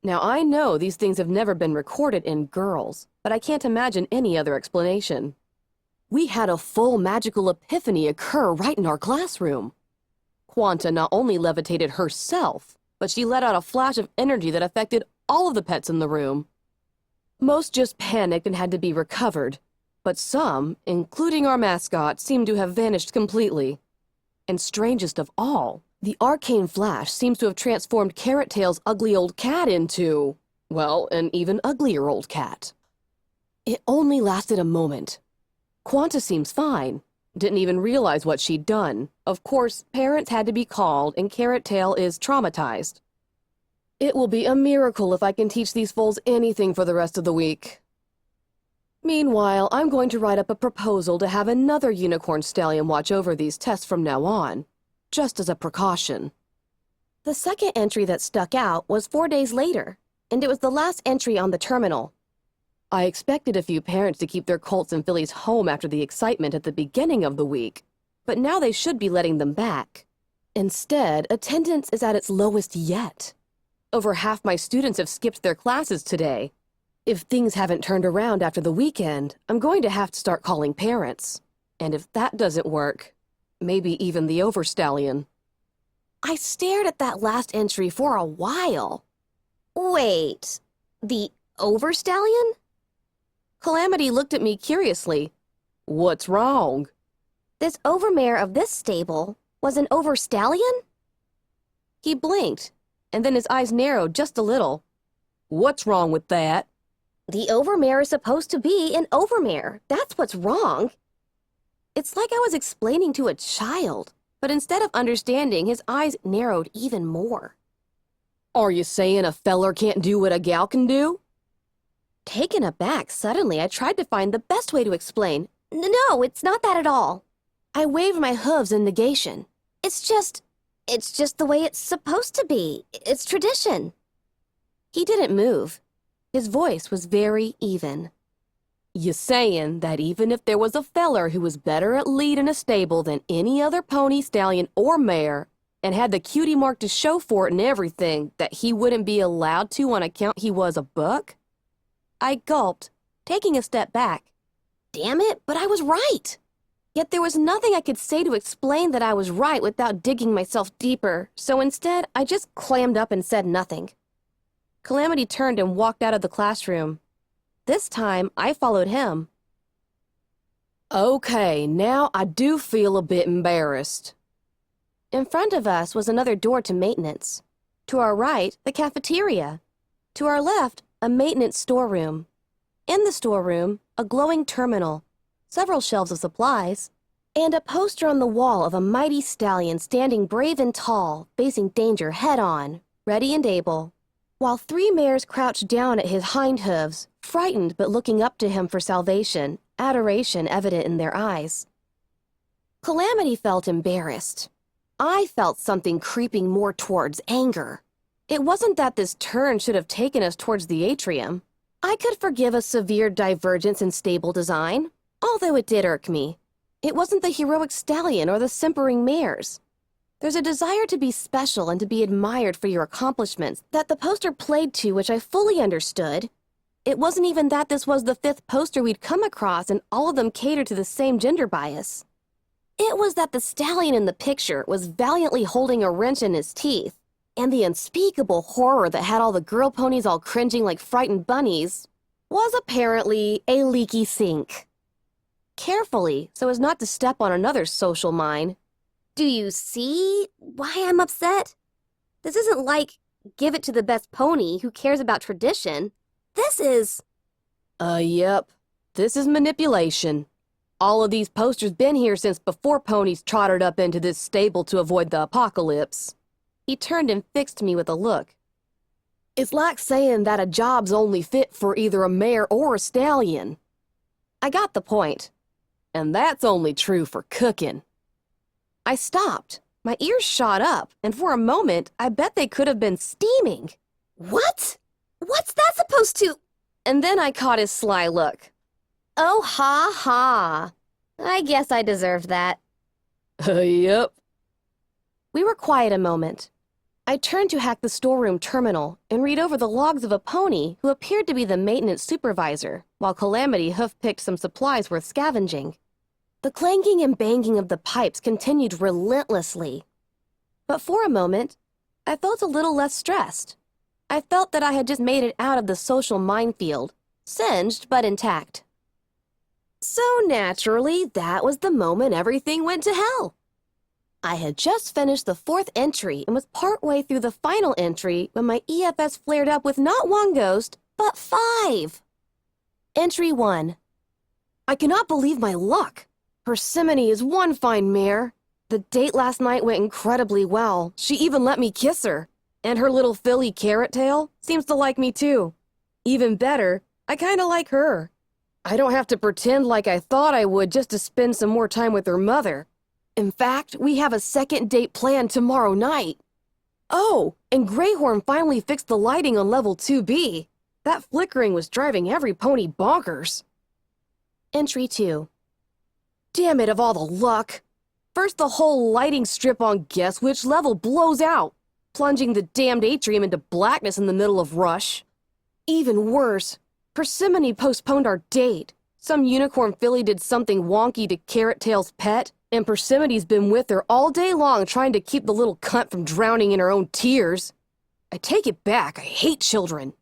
[SPEAKER 2] Now I know these things have never been recorded in girls, but I can't imagine any other explanation. We had a full magical epiphany occur right in our classroom. Quanta not only levitated herself, but she let out a flash of energy that affected all of the pets in the room. Most just panicked and had to be recovered, but some, including our mascot, seemed to have vanished completely. And strangest of all, the arcane flash seems to have transformed Carrot Tail's ugly old cat into, well, an even uglier old cat. It only lasted a moment. Quanta seems fine. Didn't even realize what she'd done. Of course, parents had to be called, and Carrot Tail is traumatized. It will be a miracle if I can teach these foals anything for the rest of the week. Meanwhile, I'm going to write up a proposal to have another unicorn stallion watch over these tests from now on, just as a precaution. The second entry that stuck out was 4 days later, and it was the last entry on the terminal. I expected a few parents to keep their colts and fillies home after the excitement at the beginning of the week, but now they should be letting them back. Instead, attendance is at its lowest yet. Over half my students have skipped their classes today. If things haven't turned around after the weekend, I'm going to have to start calling parents. And if that doesn't work, maybe even the overstallion. I stared at that last entry for a while.
[SPEAKER 3] Wait, the overstallion?
[SPEAKER 2] Calamity looked at me curiously. What's wrong?
[SPEAKER 3] This overmare of this stable was an overstallion?
[SPEAKER 2] He blinked, and then his eyes narrowed just a little. What's wrong with that?
[SPEAKER 3] The overmare is supposed to be an overmare. That's what's wrong.
[SPEAKER 2] It's like I was explaining to a child, but instead of understanding, his eyes narrowed even more. Are you saying a feller can't do what a gal can do? Taken aback, suddenly I tried to find the best way to explain.
[SPEAKER 3] No, it's not that at all.
[SPEAKER 2] I waved my hooves in negation.
[SPEAKER 3] It's just the way it's supposed to be. It's tradition.
[SPEAKER 2] He didn't move. His voice was very even. You saying that even if there was a feller who was better at leading a stable than any other pony, stallion, or mare, and had the cutie mark to show for it and everything, that he wouldn't be allowed to on account he was a buck? I gulped, taking a step back. Damn it, but I was right! Yet there was nothing I could say to explain that I was right without digging myself deeper, so instead I just clammed up and said nothing. Calamity turned and walked out of the classroom. This time, I followed him. Okay, now I do feel a bit embarrassed. In front of us was another door to maintenance. To our right, the cafeteria. To our left, a maintenance storeroom. In the storeroom, a glowing terminal, several shelves of supplies, and a poster on the wall of a mighty stallion standing brave and tall, facing danger head-on, ready and able, while 3 mares crouched down at his hind hooves, frightened but looking up to him for salvation, adoration evident in their eyes. Calamity felt embarrassed. I felt something creeping more towards anger. It wasn't that this turn should have taken us towards the atrium. I could forgive a severe divergence in stable design, although it did irk me. It wasn't the heroic stallion or the simpering mares. There's a desire to be special and to be admired for your accomplishments that the poster played to, which I fully understood. It wasn't even that this was the 5th poster we'd come across and all of them catered to the same gender bias. It was that the stallion in the picture was valiantly holding a wrench in his teeth, and the unspeakable horror that had all the girl ponies all cringing like frightened bunnies was apparently a leaky sink. Carefully, so as not to step on another social mine. Do you see why I'm upset? This isn't like give it to the best pony who cares about tradition. This is... Yep. This is manipulation. All of these posters been here since before ponies trotted up into this stable to avoid the apocalypse. He turned and fixed me with a look. It's like saying that a job's only fit for either a mare or a stallion. I got the point. And that's only true for cooking. I stopped. My ears shot up, and for a moment, I bet they could have been steaming. What? What's that supposed to... And then I caught his sly look. Oh, ha, ha. I guess I deserved that. Yep. We were quiet a moment. I turned to hack the storeroom terminal and read over the logs of a pony who appeared to be the maintenance supervisor, while Calamity hoof-picked some supplies worth scavenging. The clanking and banging of the pipes continued relentlessly. But for a moment, I felt a little less stressed. I felt that I had just made it out of the social minefield, singed but intact. So naturally, that was the moment everything went to hell. I had just finished the 4th entry and was partway through the final entry when my EFS flared up with not 1 ghost, but 5. Entry 1. I cannot believe my luck. Persimmone is one fine mare. The date last night went incredibly well. She even let me kiss her. And her little filly Carrot Tail seems to like me too. Even better, I kinda like her. I don't have to pretend like I thought I would just to spend some more time with her mother. In fact, we have a 2nd date planned tomorrow night. Oh, and Greyhorn finally fixed the lighting on level 2B. That flickering was driving every pony bonkers. Entry 2. Damn it, of all the luck. First the whole lighting strip on guess which level blows out, plunging the damned atrium into blackness in the middle of rush. Even worse, Persimmone postponed our date. Some unicorn filly did something wonky to Carrot Tail's pet, and Persimone's been with her all day long trying to keep the little cunt from drowning in her own tears. I take it back, I hate children.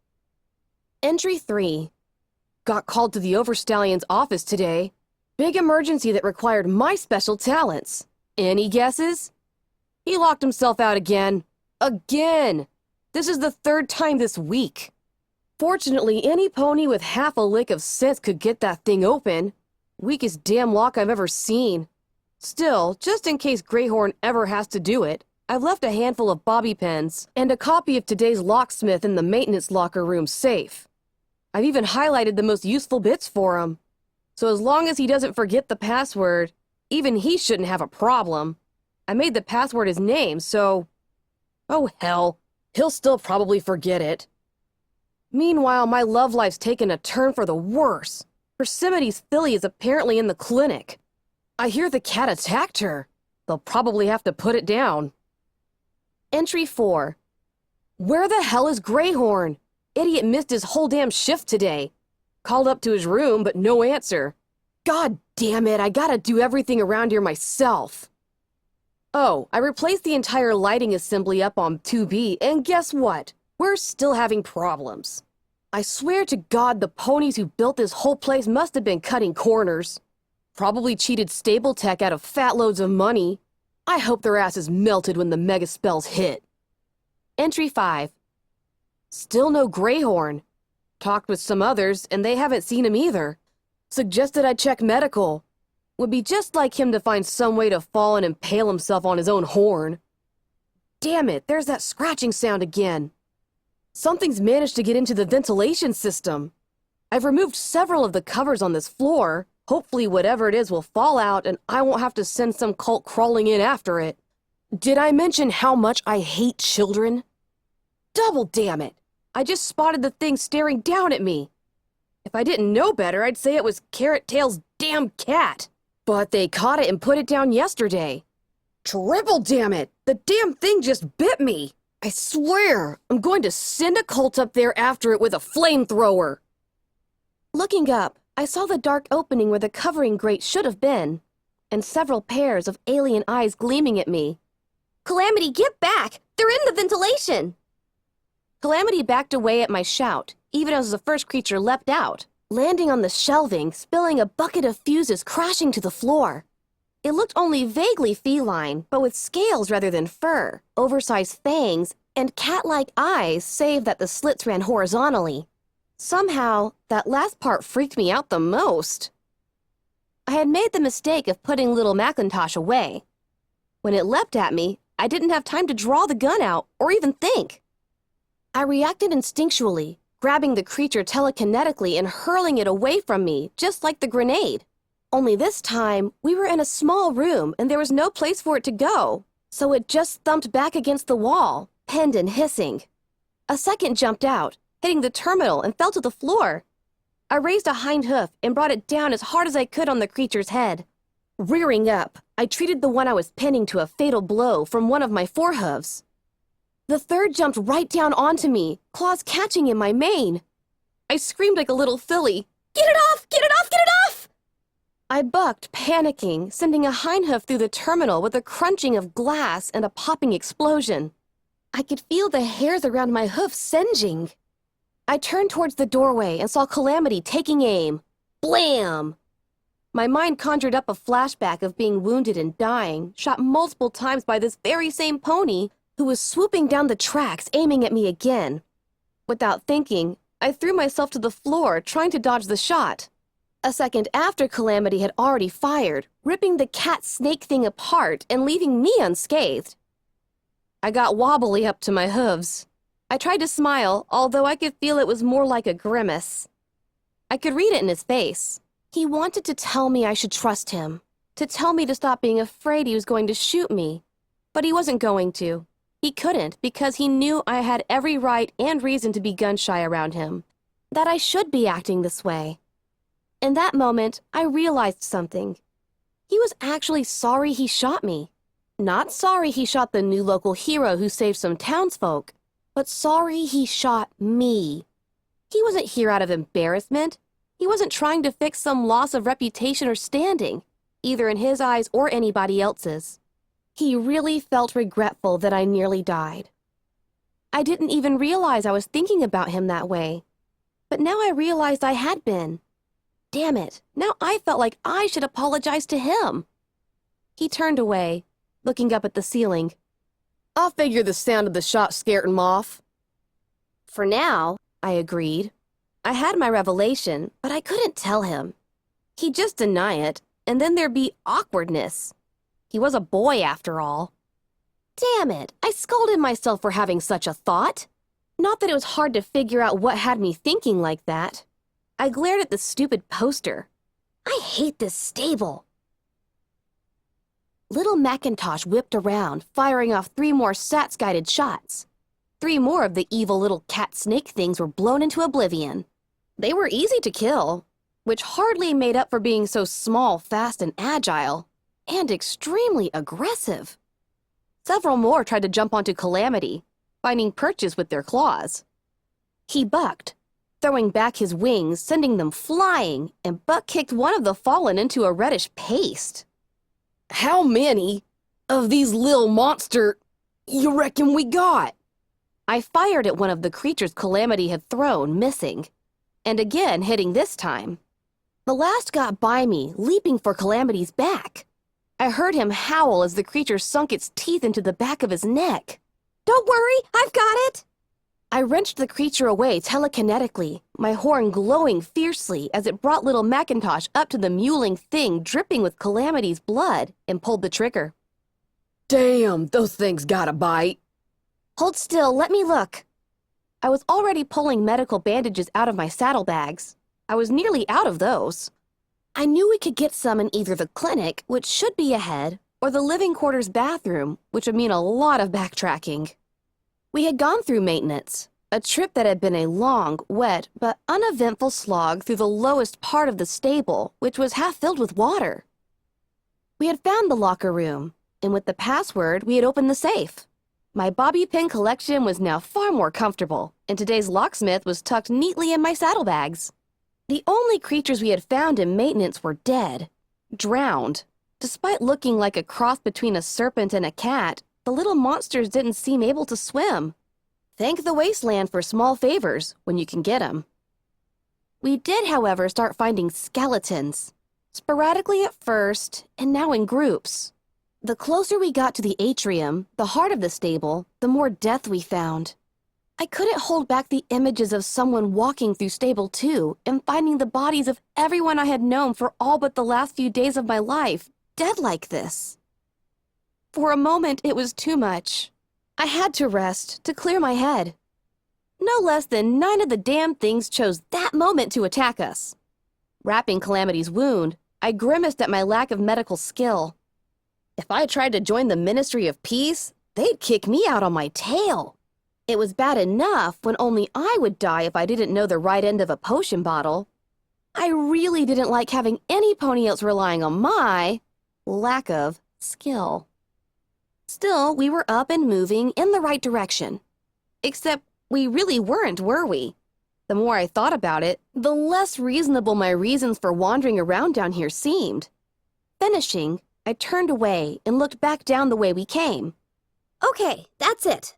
[SPEAKER 2] Entry 3. Got called to the Overstallion's office today. Big emergency that required my special talents. Any guesses? He locked himself out again. Again! This is the 3rd time this week. Fortunately, any pony with half a lick of sense could get that thing open. Weakest damn lock I've ever seen. Still, just in case Greyhorn ever has to do it, I've left a handful of bobby pins and a copy of today's locksmith in the maintenance locker room safe. I've even highlighted the most useful bits for him. So as long as he doesn't forget the password, even he shouldn't have a problem. I made the password his name, so... Oh hell, he'll still probably forget it. Meanwhile, my love life's taken a turn for the worse. Persimide's filly is apparently in the clinic. I hear the cat attacked her. They'll probably have to put it down. Entry 4. Where the hell is Greyhorn? Idiot missed his whole damn shift today. Called up to his room, but no answer. God damn it, I gotta do everything around here myself. Oh, I replaced the entire lighting assembly up on 2B, and guess what? We're still having problems. I swear to God the ponies who built this whole place must have been cutting corners. Probably cheated stable tech out of fat loads of money. I hope their asses melted when the mega spells hit. Entry 5. Still no Greyhorn. Talked with some others, and they haven't seen him either. Suggested I check medical. Would be just like him to find some way to fall and impale himself on his own horn. Damn it, there's that scratching sound again. Something's managed to get into the ventilation system. I've removed several of the covers on this floor. Hopefully whatever it is will fall out and I won't have to send some cult crawling in after it. Did I mention how much I hate children? Double damn it! I just spotted the thing staring down at me. If I didn't know better, I'd say it was Carrot Tail's damn cat. But they caught it and put it down yesterday. Triple damn it! The damn thing just bit me! I swear, I'm going to send a cult up there after it with a flamethrower. Looking up, I saw the dark opening where the covering grate should have been, and several pairs of alien eyes gleaming at me.
[SPEAKER 3] Calamity, get back! They're in the ventilation!
[SPEAKER 2] Calamity backed away at my shout, even as the first creature leapt out, landing on the shelving, spilling a bucket of fuses crashing to the floor. It looked only vaguely feline, but with scales rather than fur, oversized fangs, and cat-like eyes save that the slits ran horizontally. Somehow, that last part freaked me out the most. I had made the mistake of putting little Macintosh away. When it leapt at me, I didn't have time to draw the gun out or even think. I reacted instinctually, grabbing the creature telekinetically and hurling it away from me, just like the grenade. Only this time, we were in a small room and there was no place for it to go, so it just thumped back against the wall, pinned and hissing. A second jumped out, hitting the terminal and fell to the floor. I raised a hind hoof and brought it down as hard as I could on the creature's head. Rearing up, I treated the one I was pinning to a fatal blow from one of my forehooves. The third jumped right down onto me, claws catching in my mane. I screamed like a little filly. Get it off! Get it off! Get it off! I bucked, panicking, sending a hind hoof through the terminal with a crunching of glass and a popping explosion. I could feel the hairs around my hoof singeing. I turned towards the doorway and saw Calamity taking aim. Blam! My mind conjured up a flashback of being wounded and dying, shot multiple times by this very same pony, who was swooping down the tracks, aiming at me again. Without thinking, I threw myself to the floor, trying to dodge the shot. A second after Calamity had already fired, ripping the cat-snake thing apart and leaving me unscathed. I got wobbly up to my hooves. I tried to smile, although I could feel it was more like a grimace. I could read it in his face. He wanted to tell me I should trust him, to tell me to stop being afraid he was going to shoot me. But he wasn't going to. He couldn't because he knew I had every right and reason to be gun-shy around him, that I should be acting this way. In that moment, I realized something. He was actually sorry he shot me. Not sorry he shot the new local hero who saved some townsfolk, but sorry he shot me. He wasn't here out of embarrassment. He wasn't trying to fix some loss of reputation or standing, either in his eyes or anybody else's. He really felt regretful that I nearly died. I didn't even realize I was thinking about him that way. But now I realized I had been. Damn it, now I felt like I should apologize to him. He turned away, looking up at the ceiling. I'll figure the sound of the shot scared him off. For now, I agreed. I had my revelation, but I couldn't tell him. He'd just deny it, and then there'd be awkwardness. He was a boy, after all. Damn it, I scolded myself for having such a thought. Not that it was hard to figure out what had me thinking like that. I glared at the stupid poster. I hate this stable. Little Macintosh whipped around, firing off 3 more SATS-guided shots. 3 more of the evil little cat-snake things were blown into oblivion. They were easy to kill. which hardly made up for being so small, fast, and agile, and extremely aggressive. Several more tried to jump onto Calamity, finding perches with their claws. He bucked, throwing back his wings, sending them flying, and butt-kicked one of the fallen into a reddish paste. "How many of these lil monster you reckon we got?" I fired at one of the creatures Calamity had thrown, missing, and again hitting this time. The last got by me, leaping for Calamity's back. I heard him howl as the creature sunk its teeth into the back of his neck.
[SPEAKER 3] Don't worry, I've got it!
[SPEAKER 2] I wrenched the creature away telekinetically, my horn glowing fiercely as it brought little Macintosh up to the mewling thing dripping with Calamity's blood, and pulled the trigger. "Damn, those things got a bite."
[SPEAKER 3] Hold still, let me look.
[SPEAKER 2] I was already pulling medical bandages out of my saddlebags. I was nearly out of those. I knew we could get some in either the clinic, which should be ahead, or the living quarters bathroom, which would mean a lot of backtracking. We had gone through maintenance, a trip that had been a long, wet, but uneventful slog through the lowest part of the stable, which was half filled with water. We had found the locker room, and with the password, we had opened the safe. My bobby pin collection was now far more comfortable, and today's locksmith was tucked neatly in my saddlebags. The only creatures we had found in maintenance were dead, drowned. Despite looking like a cross between a serpent and a cat, the little monsters didn't seem able to swim. Thank the wasteland for small favors when you can get 'em. We did, however, start finding skeletons, sporadically at first, and now in groups. The closer we got to the atrium, the heart of the stable, the more death we found. I couldn't hold back the images of someone walking through Stable 2 and finding the bodies of everyone I had known for all but the last few days of my life, dead like this. For a moment, it was too much. I had to rest, to clear my head. No less than 9 of the damn things chose that moment to attack us. Wrapping Calamity's wound, I grimaced at my lack of medical skill. If I tried to join the Ministry of Peace, they'd kick me out on my tail. It was bad enough when only I would die if I didn't know the right end of a potion bottle. I really didn't like having any pony else relying on my lack of skill. Still, we were up and moving in the right direction. Except we really weren't, were we? The more I thought about it, the less reasonable my reasons for wandering around down here seemed. Finishing, I turned away and looked back down the way we came.
[SPEAKER 3] Okay, that's it.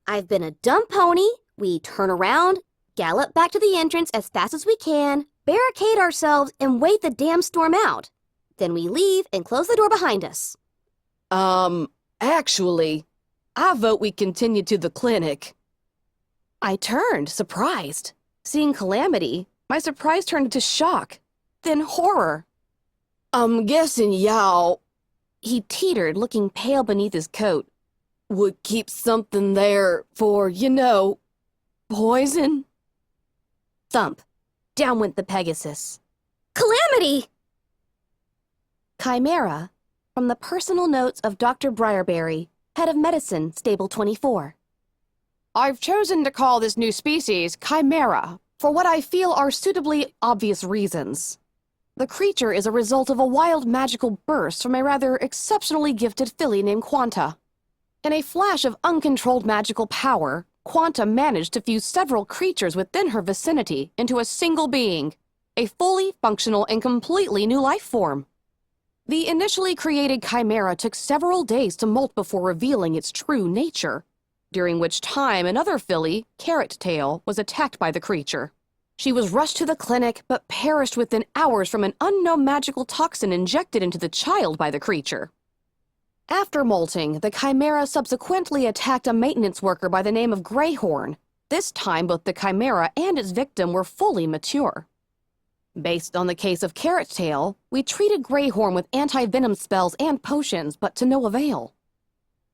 [SPEAKER 3] I've been a dumb pony, we turn around, gallop back to the entrance as fast as we can, barricade ourselves, and wait the damn storm out. Then we leave and close the door behind us.
[SPEAKER 2] Actually, I vote we continue to the clinic. I turned, surprised. Seeing Calamity, my surprise turned into shock, then horror. "I'm guessing y'all," he teetered, looking pale beneath his coat, "would keep something there for, poison?" Thump. Down went the Pegasus.
[SPEAKER 3] Calamity!
[SPEAKER 2] Chimera, from the personal notes of Dr. Briarberry, head of medicine, Stable 24. I've chosen to call this new species Chimera for what I feel are suitably obvious reasons. The creature is a result of a wild magical burst from a rather exceptionally gifted filly named Quanta. In a flash of uncontrolled magical power, Quanta managed to fuse several creatures within her vicinity into a single being, a fully functional and completely new life form. The initially created chimera took several days to molt before revealing its true nature, during which time another filly, Carrot Tail, was attacked by the creature. She was rushed to the clinic, but perished within hours from an unknown magical toxin injected into the child by the creature. After molting, the chimera subsequently attacked a maintenance worker by the name of Greyhorn. This time, both the chimera and its victim were fully mature. Based on the case of Carrot Tail, we treated Greyhorn with anti-venom spells and potions, but to no avail.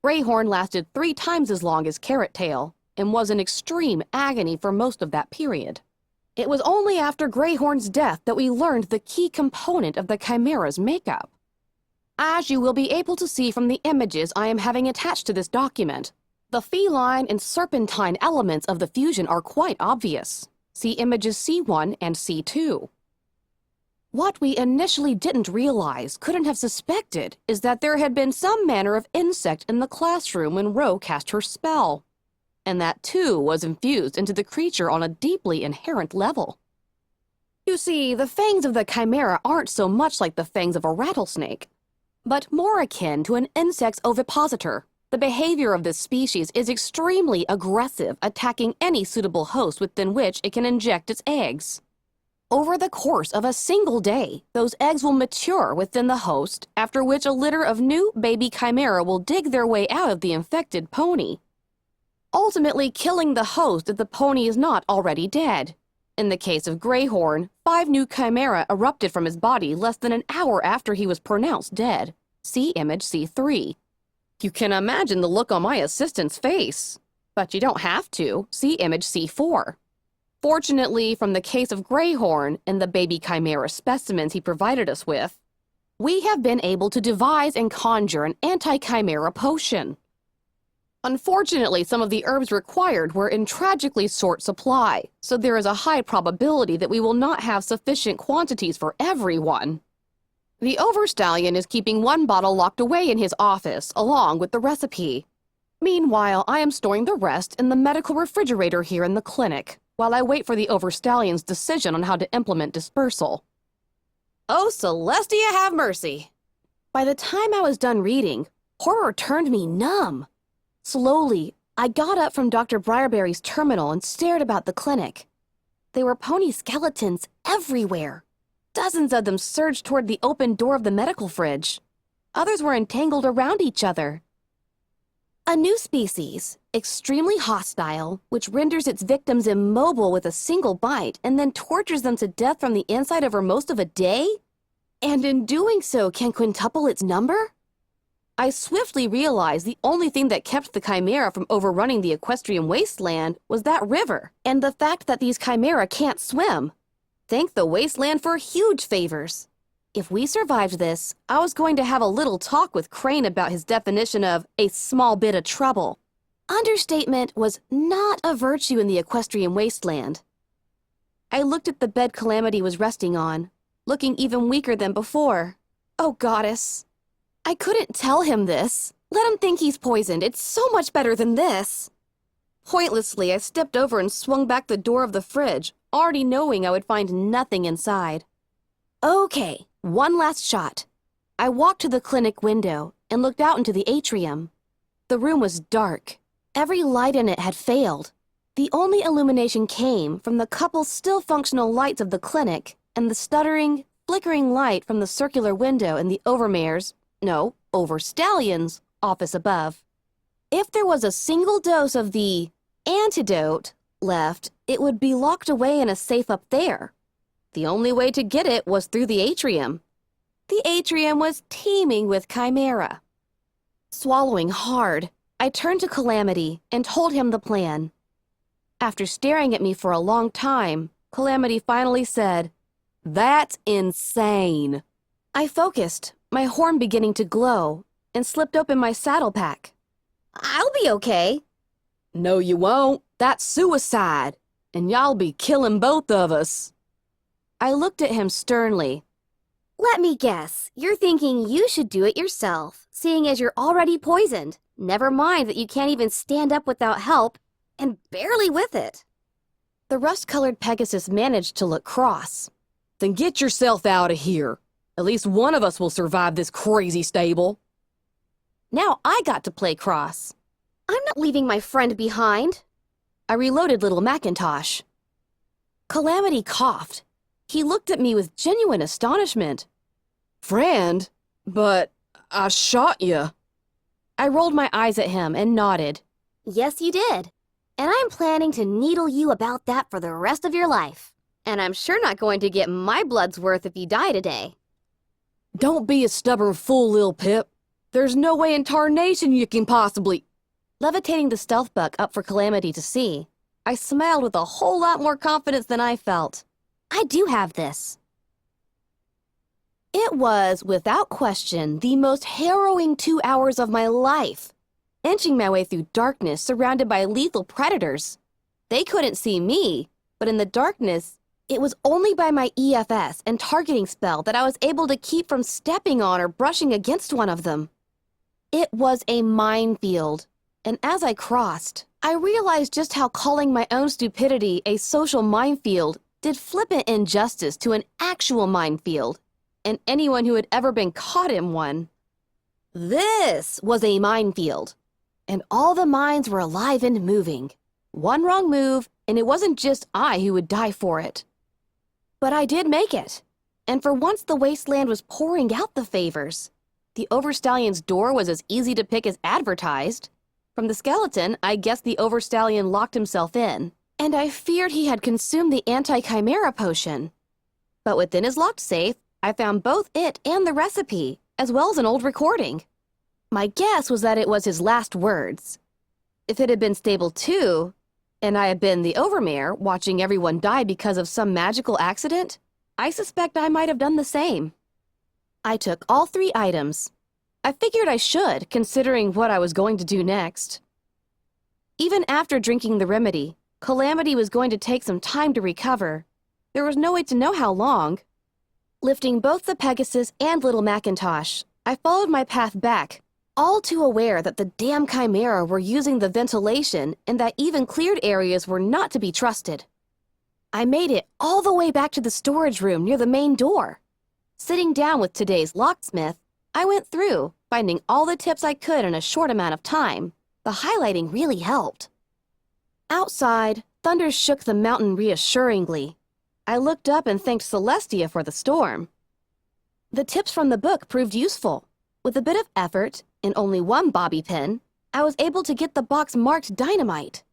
[SPEAKER 2] Greyhorn lasted 3 times as long as Carrot Tail, and was in extreme agony for most of that period. It was only after Greyhorn's death that we learned the key component of the chimera's makeup. As you will be able to see from the images I am having attached to this document, the feline and serpentine elements of the fusion are quite obvious. See images C1 and C2. What we initially didn't realize, couldn't have suspected, is that there had been some manner of insect in the classroom when Ro cast her spell. And that, too, was infused into the creature on a deeply inherent level. You see, the fangs of the chimera aren't so much like the fangs of a rattlesnake, but more akin to an insect's ovipositor. The behavior of this species is extremely aggressive, attacking any suitable host within which it can inject its eggs. Over the course of a single day, those eggs will mature within the host, after which a litter of new baby chimera will dig their way out of the infected pony, ultimately killing the host if the pony is not already dead. In the case of Greyhorn, 5 new chimera erupted from his body less than an hour after he was pronounced dead. See image C3. You can imagine the look on my assistant's face, but you don't have to. See image C4. Fortunately, from the case of Greyhorn and the baby chimera specimens he provided us with, we have been able to devise and conjure an anti-chimera potion. Unfortunately, some of the herbs required were in tragically short supply, so there is a high probability that we will not have sufficient quantities for everyone. The Overstallion is keeping 1 bottle locked away in his office, along with the recipe. Meanwhile, I am storing the rest in the medical refrigerator here in the clinic, while I wait for the Overstallion's decision on how to implement dispersal. Oh, Celestia, have mercy! By the time I was done reading, horror turned me numb. Slowly, I got up from Dr. Briarberry's terminal and stared about the clinic. There were pony skeletons everywhere. Dozens of them surged toward the open door of the medical fridge. Others were entangled around each other. A new species, extremely hostile, which renders its victims immobile with a single bite and then tortures them to death from the inside over most of a day? And in doing so can quintuple its number? I swiftly realized the only thing that kept the chimera from overrunning the equestrian wasteland was that river, and the fact that these chimera can't swim. Thank the wasteland for huge favors. If we survived this, I was going to have a little talk with Crane about his definition of a small bit of trouble. Understatement was not a virtue in the equestrian wasteland. I looked at the bed Calamity was resting on, looking even weaker than before. Oh, goddess. I couldn't tell him this. Let him think he's poisoned. It's so much better than this. Pointlessly, I stepped over and swung back the door of the fridge, already knowing I would find nothing inside. Okay, one last shot. I walked to the clinic window and looked out into the atrium. The room was dark. Every light in it had failed. The only illumination came from the couple still functional lights of the clinic and the stuttering, flickering light from the circular window in the Overstallion's office above. If there was a single dose of the antidote left, it would be locked away in a safe up there. The only way to get it was through the atrium. The atrium was teeming with chimera. Swallowing hard, I turned to Calamity and told him the plan. After staring at me for a long time, Calamity finally said, "That's insane." I focused, my horn beginning to glow, and slipped open my saddle pack.
[SPEAKER 3] I'll be okay.
[SPEAKER 2] No, you won't. That's suicide, and y'all be killing both of us. I looked at him sternly.
[SPEAKER 3] Let me guess, you're thinking you should do it yourself, seeing as you're already poisoned. Never mind that you can't even stand up without help, and barely with it.
[SPEAKER 2] The rust-colored Pegasus managed to look cross. Then get yourself out of here. At least one of us will survive this crazy stable. Now I got to play cross.
[SPEAKER 3] I'm not leaving my friend behind.
[SPEAKER 2] I reloaded little Macintosh. Calamity coughed. He looked at me with genuine astonishment. Friend? But I shot you. I rolled my eyes at him and nodded.
[SPEAKER 3] Yes, you did. And I'm planning to needle you about that for the rest of your life. And I'm sure not going to get my blood's worth if you die today.
[SPEAKER 2] Don't be a stubborn fool, Lil Pip. There's no way in tarnation you can possibly... Levitating the stealth buck up for Calamity to see, I smiled with a whole lot more confidence than I felt.
[SPEAKER 3] I do have this.
[SPEAKER 2] It was, without question, the most harrowing 2 hours of my life. Inching my way through darkness surrounded by lethal predators. They couldn't see me, but in the darkness,
[SPEAKER 3] It was only by my EFS and targeting spell that I was able to keep from stepping on or brushing against one of them. It was a minefield, and as I crossed, I realized just how calling my own stupidity a social minefield did flippant injustice to an actual minefield, and anyone who had ever been caught in one. This was a minefield, and all the mines were alive and moving. One wrong move, and it wasn't just I who would die for it. But I did make it, and for once the wasteland was pouring out the favors. The Overstallion's door was as easy to pick as advertised. From the skeleton, I guessed the Overstallion locked himself in, and I feared he had consumed the anti-chimera potion. But within his locked safe, I found both it and the recipe, as well as an old recording. My guess was that it was his last words. If it had been stable 2, and I had been the Overmare watching everyone die because of some magical accident, I suspect I might have done the same. I took all 3 items. I figured I should, considering what I was going to do next. Even after drinking the remedy, Calamity was going to take some time to recover. There was no way to know how long. Lifting both the Pegasus and Little Macintosh, I followed my path back, all too aware that the damn Chimera were using the ventilation and that even cleared areas were not to be trusted. I made it all the way back to the storage room near the main door. Sitting down with today's locksmith, I went through, finding all the tips I could in a short amount of time. The highlighting really helped. Outside, thunder shook the mountain reassuringly. I looked up and thanked Celestia for the storm. The tips from the book proved useful. With a bit of effort, and only one bobby pin, I was able to get the box marked dynamite.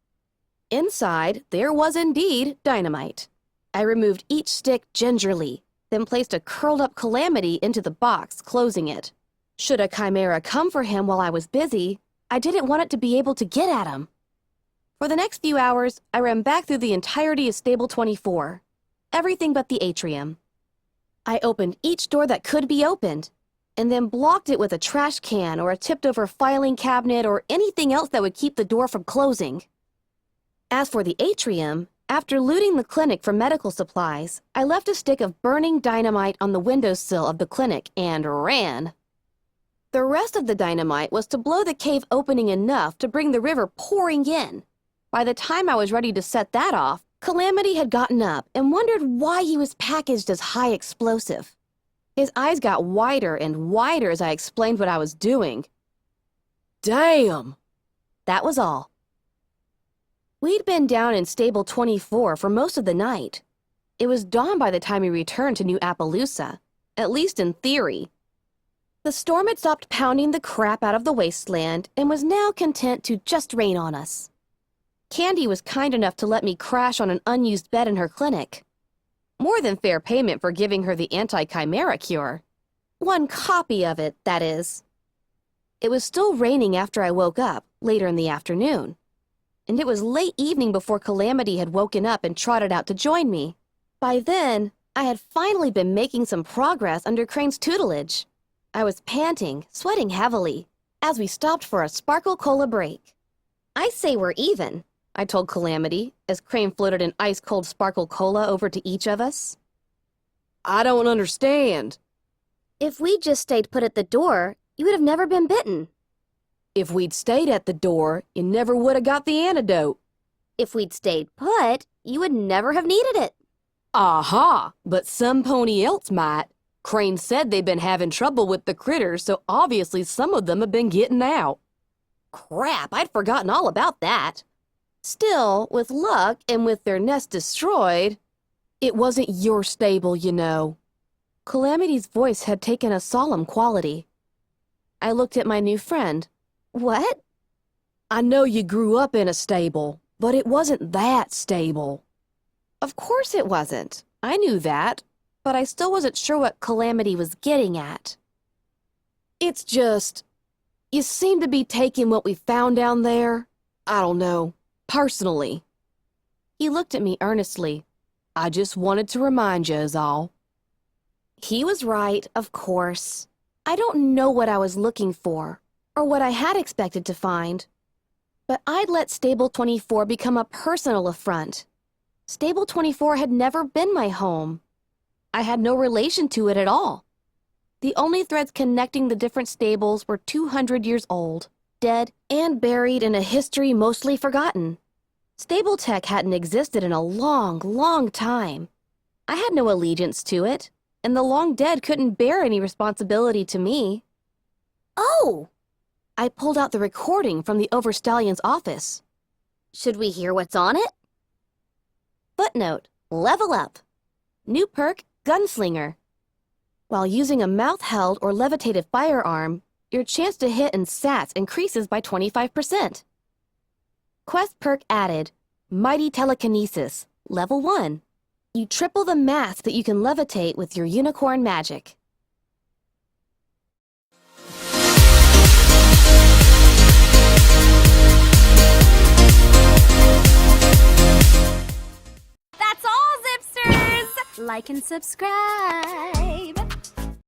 [SPEAKER 3] Inside, there was indeed dynamite. I removed each stick gingerly, then placed a curled-up Calamity into the box, closing it. Should a Chimera come for him while I was busy, I didn't want it to be able to get at him. For the next few hours, I ran back through the entirety of Stable 24. Everything but the atrium. I opened each door that could be opened, and then blocked it with a trash can or a tipped-over filing cabinet or anything else that would keep the door from closing. As for the atrium, after looting the clinic for medical supplies, I left a stick of burning dynamite on the windowsill of the clinic and ran. The rest of the dynamite was to blow the cave opening enough to bring the river pouring in. By the time I was ready to set that off, Calamity had gotten up and wondered why he was packaged as high explosive. His eyes got wider and wider as I explained what I was doing. Damn! That was all. We'd been down in Stable 24 for most of the night. It was dawn by the time we returned to New Appaloosa, at least in theory. The storm had stopped pounding the crap out of the wasteland and was now content to just rain on us. Candy was kind enough to let me crash on an unused bed in her clinic. More than fair payment for giving her the anti-chimera cure. One copy of it, that is. It was still raining after I woke up, later in the afternoon. And it was late evening before Calamity had woken up and trotted out to join me. By then, I had finally been making some progress under Crane's tutelage. I was panting, sweating heavily, as we stopped for a Sparkle Cola break. I say we're even, I told Calamity, as Crane floated an ice-cold Sparkle Cola over to each of us. I don't understand. If we'd just stayed put at the door, you would have never been bitten.
[SPEAKER 2] If we'd stayed at the door, you never would have got the antidote.
[SPEAKER 3] If we'd stayed put, you would never have needed it.
[SPEAKER 2] Aha! But some pony else might. Crane said they've been having trouble with the critters, so obviously some of them have been getting out.
[SPEAKER 3] Crap, I'd forgotten all about that.
[SPEAKER 2] Still, with luck and with their nest destroyed, it wasn't your stable, you know. Calamity's voice had taken a solemn quality. I looked at my new friend.
[SPEAKER 3] What?
[SPEAKER 2] I know you grew up in a stable, but it wasn't that stable. Of course it wasn't. I knew that, but I still wasn't sure what Calamity was getting at. It's just, you seem to be taking what we found down there, I don't know, personally. He looked at me earnestly. I just wanted to remind you is all. He was right, of course. I don't know what I was looking for, or what I had expected to find. But I'd let Stable 24 become a personal affront. Stable 24 had never been my home. I had no relation to it at all. The only threads connecting the different stables were 200 years old, dead, and buried in a history mostly forgotten. Stable Tech hadn't existed in a long, long time. I had no allegiance to it, and the long dead couldn't bear any responsibility to me.
[SPEAKER 3] Oh!
[SPEAKER 2] I pulled out the recording from the Overstallion's office.
[SPEAKER 3] Should we hear what's on it?
[SPEAKER 2] Footnote: level up. New perk, Gunslinger. While using a mouth-held or levitated firearm, your chance to hit in stats increases by 25%. Quest perk added, Mighty Telekinesis, level 1. You triple the mass that you can levitate with your unicorn magic.
[SPEAKER 3] That's all, Zipsters! Like and subscribe.